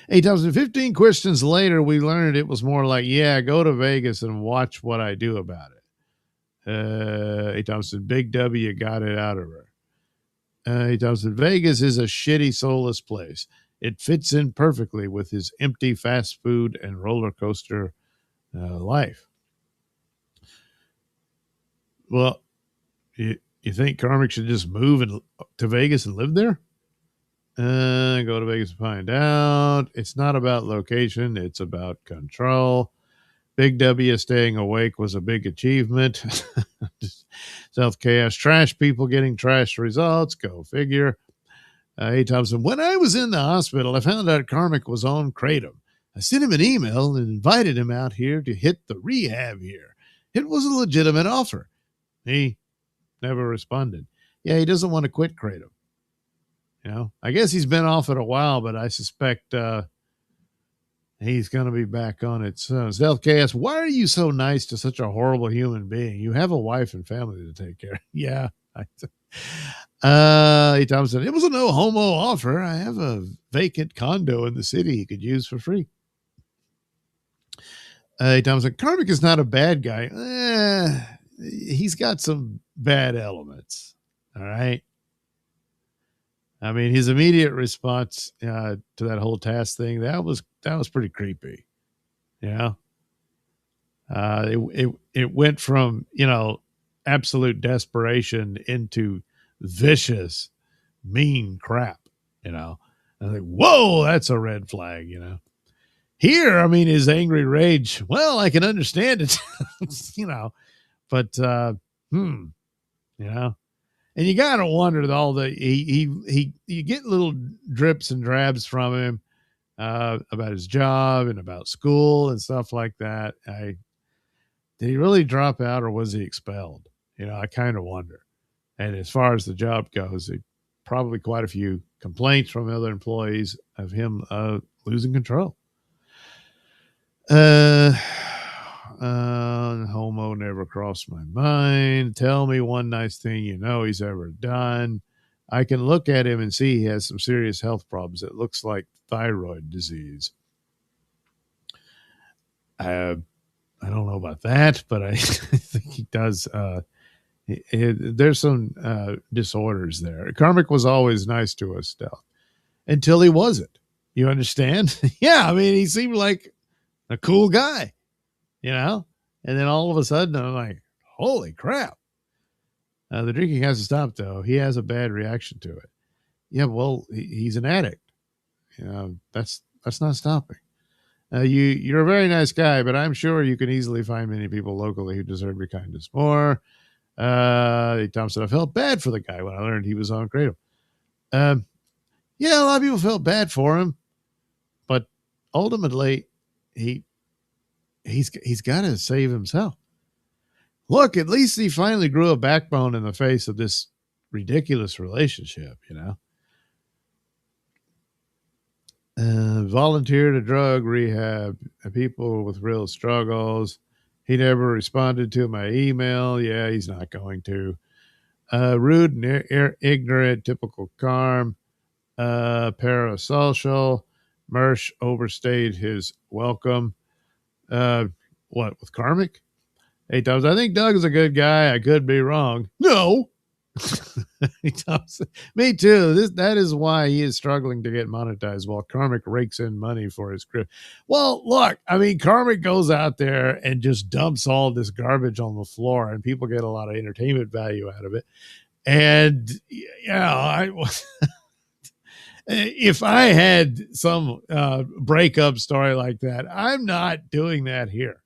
8,015 questions later, we learned it was more like, yeah, go to Vegas and watch what I do about it. 8,000, Big W got it out of her. 8,000, Vegas is a shitty, soulless place. It fits in perfectly with his empty fast food and roller coaster life. Well, you think Carmick should just move to Vegas and live there? Go to Vegas to find out. It's not about location. It's about control. Big W staying awake was a big achievement. Self chaos, trash people getting trash results. Go figure. Hey, Thompson, when I was in the hospital, I found out Carmick was on Kratom. I sent him an email and invited him out here to hit the rehab here. It was a legitimate offer. He never responded. Yeah, he doesn't want to quit Kratom. I guess he's been off it a while, but I suspect he's going to be back on it soon. Stealth KS, why are you so nice to such a horrible human being? You have a wife and family to take care of. Yeah. Hey, Thompson, it was a no homo offer. I have a vacant condo in the city he could use for free. Hey, Thompson, Carmick is not a bad guy. He's got some bad elements. All right. I mean, his immediate response to that whole task thing, that was pretty creepy. It went from, absolute desperation into vicious, mean crap, I was like, whoa, that's a red flag, Here, I mean, his angry rage, well, I can understand it, but, and you got to wonder all the, you get little drips and drabs from him about his job and about school and stuff like that. Did he really drop out or was he expelled? I kind of wonder. And as far as the job goes, probably quite a few complaints from other employees of him losing control. Homo never crossed my mind. Tell me one nice thing he's ever done. I can look at him and see he has some serious health problems. It looks like thyroid disease. I don't know about that, but I think he does. There's some disorders there. Carmick was always nice to us, Stealth, until he wasn't. You understand? Yeah, I mean, he seemed like a cool guy, and then all of a sudden I'm like, holy crap. The drinking has to stop, though. He has a bad reaction to it. Yeah, well, he's an addict. That's not stopping. You're a very nice guy, but I'm sure you can easily find many people locally who deserve your kindness more. Thompson, I felt bad for the guy when I learned he was on Kratom. Yeah, a lot of people felt bad for him, but ultimately, he's got to save himself. Look, at least he finally grew a backbone in the face of this ridiculous relationship, Volunteer to drug rehab, people with real struggles. He never responded to my email. Yeah, he's not going to. Rude and ignorant, typical Carm. Parasocial. Mersch overstayed his welcome. Uh, what, with Karmic? Hey, Tubbs, I think Doug is a good guy. I could be wrong. No. Hey, Tubbs, me too. That is why he is struggling to get monetized while Karmic rakes in money for his script. Well, look, I mean, Karmic goes out there and just dumps all this garbage on the floor, and people get a lot of entertainment value out of it. And yeah, if I had some breakup story like that, I'm not doing that here.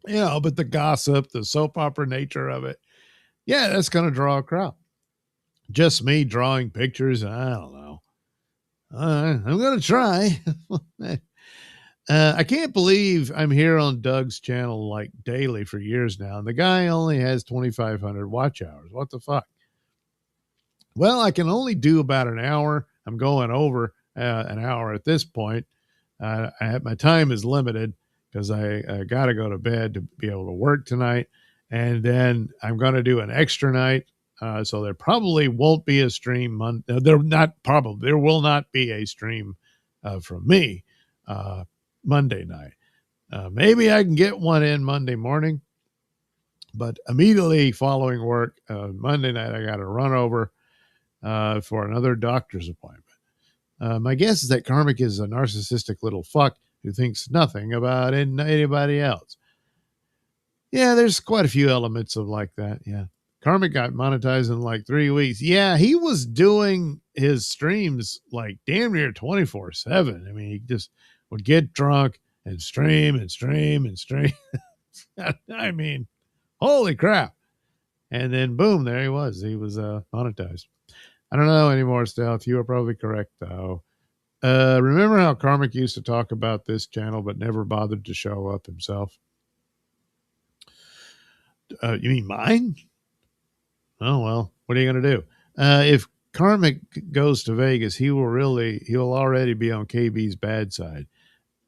But the gossip, the soap opera nature of it, yeah, that's going to draw a crowd. Just me drawing pictures, I don't know. I'm going to try. I can't believe I'm here on Doug's channel like daily for years now, and the guy only has 2,500 watch hours. What the fuck? Well, I can only do about an hour. I'm going over an hour at this point. My time is limited because I got to go to bed to be able to work tonight. And then I'm going to do an extra night. So there probably won't be a stream. There will not be a stream from me Monday night. Maybe I can get one in Monday morning. But immediately following work, Monday night, I got to run over for another doctor's appointment. My guess is that Karmic is a narcissistic little fuck who thinks nothing about anybody else. Yeah, there's quite a few elements of like that. Yeah. Karmic got monetized in like 3 weeks. Yeah, he was doing his streams like damn near 24/7. I mean, he just would get drunk and stream and stream and stream. I mean, holy crap. And then boom, there he was. He was monetized. I don't know anymore, Stealth. You are probably correct, though. Remember how Karmic used to talk about this channel but never bothered to show up himself? You mean mine? Oh, well, what are you going to do? If Karmic goes to Vegas, he'll already be on KB's bad side.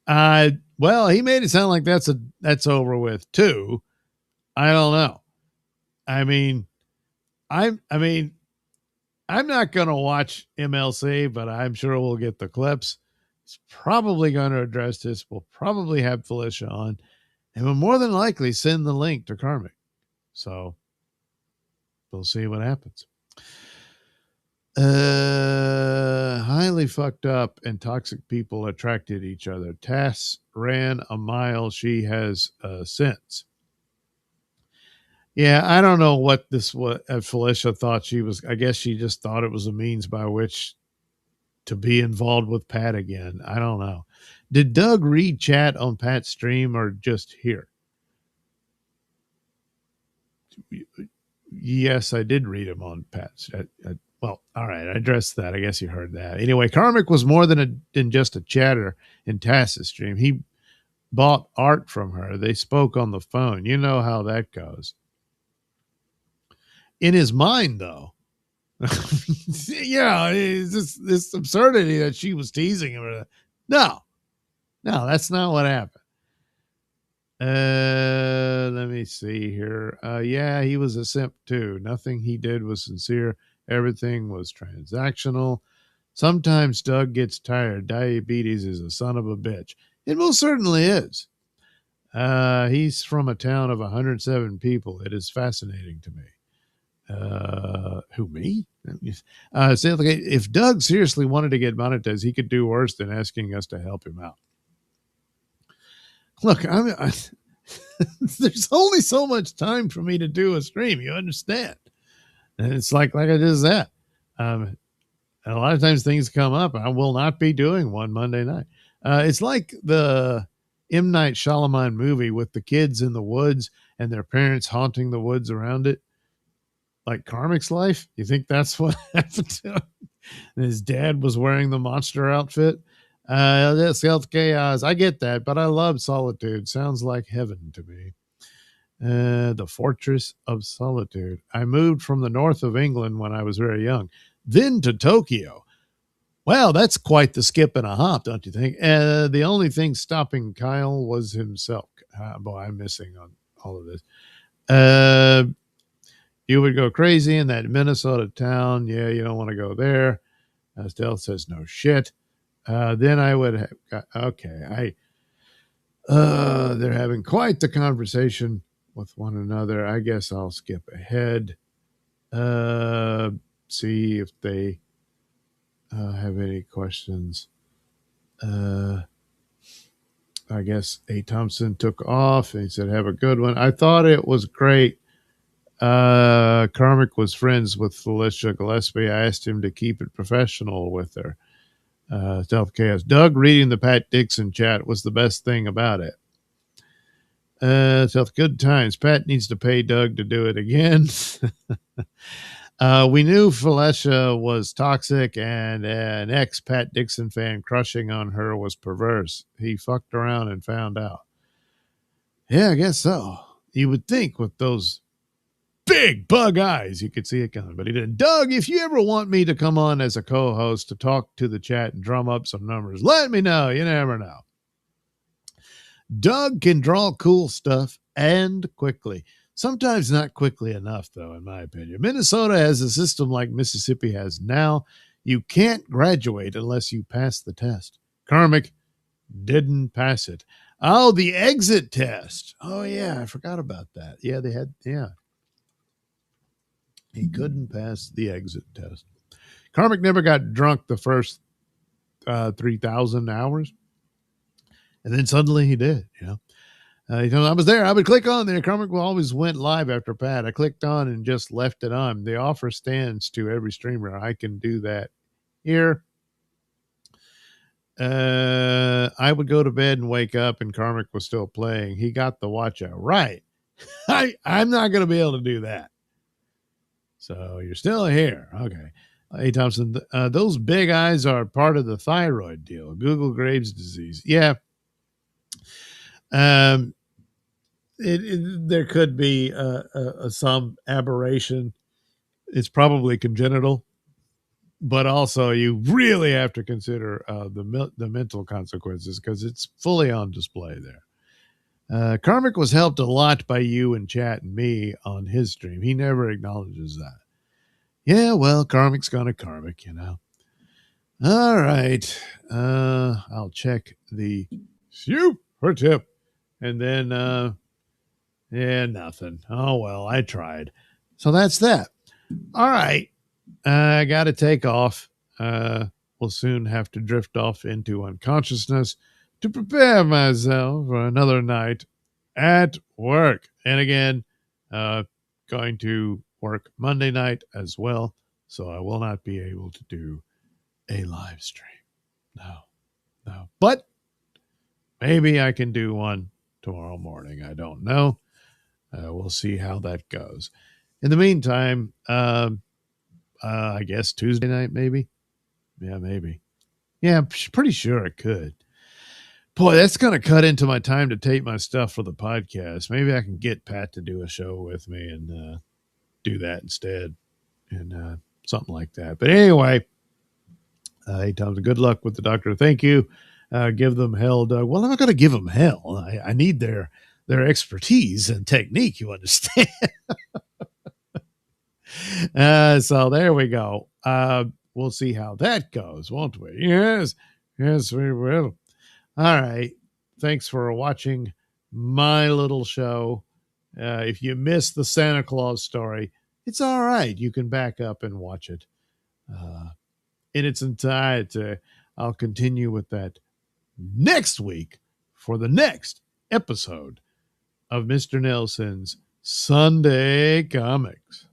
Well, he made it sound like that's over with too. I don't know. I mean, I'm not going to watch MLC, but I'm sure we'll get the clips. He's probably going to address this. We'll probably have Felicia on, and we'll more than likely send the link to Karmic. So we'll see what happens. Highly fucked up and toxic people attracted each other. Tass ran a mile. She has since. Yeah, I don't know what Felicia thought she was. I guess she just thought it was a means by which to be involved with Pat again. I don't know. Did Doug read chat on Pat's stream or just here? Yes, I did read him on Pat's. Well, all right, I addressed that. I guess you heard that. Anyway, Karmic was more than just a chatter in Tass's stream. He bought art from her. They spoke on the phone. You know how that goes. In his mind, though, yeah, it's this absurdity that she was teasing him. No, that's not what happened. Let me see here. Yeah, he was a simp too. Nothing he did was sincere. Everything was transactional. Sometimes Doug gets tired. Diabetes is a son of a bitch. It most certainly is. He's from a town of 107 people. It is fascinating to me. Who, me? If Doug seriously wanted to get monetized, he could do worse than asking us to help him out. Look, there's only so much time for me to do a stream. You understand? And it's like I just said. And a lot of times things come up. I will not be doing one Monday night. It's like the M. Night Shyamalan movie with the kids in the woods and their parents haunting the woods around it. Like Karmic's life? You think that's what happened to him? And his dad was wearing the monster outfit. This health chaos. I get that, but I love solitude. Sounds like heaven to me. The Fortress of Solitude. I moved from the north of England when I was very young, then to Tokyo. Well, that's quite the skip and a hop, don't you think? The only thing stopping Kyle was himself. Boy, I'm missing on all of this. Uh, you would go crazy in that Minnesota town. Yeah, you don't want to go there. Stealth says no shit. Then I would have, okay. They're having quite the conversation with one another. I guess I'll skip ahead. Uh, See if they have any questions. I guess A. Thompson took off and he said, have a good one. I thought it was great. Carmick was friends with Felicia Gillespie. I asked him to keep it professional with her. Self Chaos. Doug reading the Pat Dixon chat was the best thing about it. Self Good Times. Pat needs to pay Doug to do it again. We knew Felicia was toxic, and an ex Pat Dixon fan crushing on her was perverse. He fucked around and found out. Yeah, I guess so. You would think with those big bug eyes, you could see it coming, but he didn't. Doug, if you ever want me to come on as a co-host to talk to the chat and drum up some numbers, let me know. You never know. Doug can draw cool stuff and quickly. Sometimes not quickly enough, though, in my opinion. Minnesota has a system like Mississippi has now. You can't graduate unless you pass the test. Carmick didn't pass it. Oh, the exit test. Oh, yeah, I forgot about that. Yeah, they had, yeah. He couldn't pass the exit test. Carmick never got drunk the first 3,000 hours. And then suddenly he did, you know. I was there. I would click on there. Carmick always went live after Pat. I clicked on and just left it on. The offer stands to every streamer. I can do that here. I would go to bed and wake up and Carmick was still playing. He got the watch out. Right. I'm not going to be able to do that. So you're still here. Okay. Hey, Thompson, those big eyes are part of the thyroid deal. Google Graves' disease. Yeah. There could be some aberration. It's probably congenital, but also you really have to consider the mental consequences because it's fully on display there. Carmick was helped a lot by you and chat and me on his stream. He never acknowledges that. Yeah, well, Carmick's gonna Carmick, you know. All right. I'll check the super tip. And then, yeah, nothing. Oh, well, I tried. So that's that. All right. I got to take off. We'll soon have to drift off into unconsciousness to prepare myself for another night at work. And again, going to work Monday night as well. So I will not be able to do a live stream. No. But maybe I can do one tomorrow morning. I don't know. We'll see how that goes. In the meantime, I guess Tuesday night, maybe. Yeah, maybe. Yeah, I'm pretty sure it could. Boy, that's going to cut into my time to tape my stuff for the podcast. Maybe I can get Pat to do a show with me and do that instead and something like that. But anyway, hey, Tom, good luck with the doctor. Thank you. Give them hell, Doug. Well, I'm not going to give them hell. I need their expertise and technique, you understand? So there we go. We'll see how that goes, won't we? Yes, we will. All right. Thanks for watching my little show. If you missed the Santa Claus story, it's all right. You can back up and watch it in its entirety. I'll continue with that next week for the next episode of Mr. Nailsin's Sunday Comics.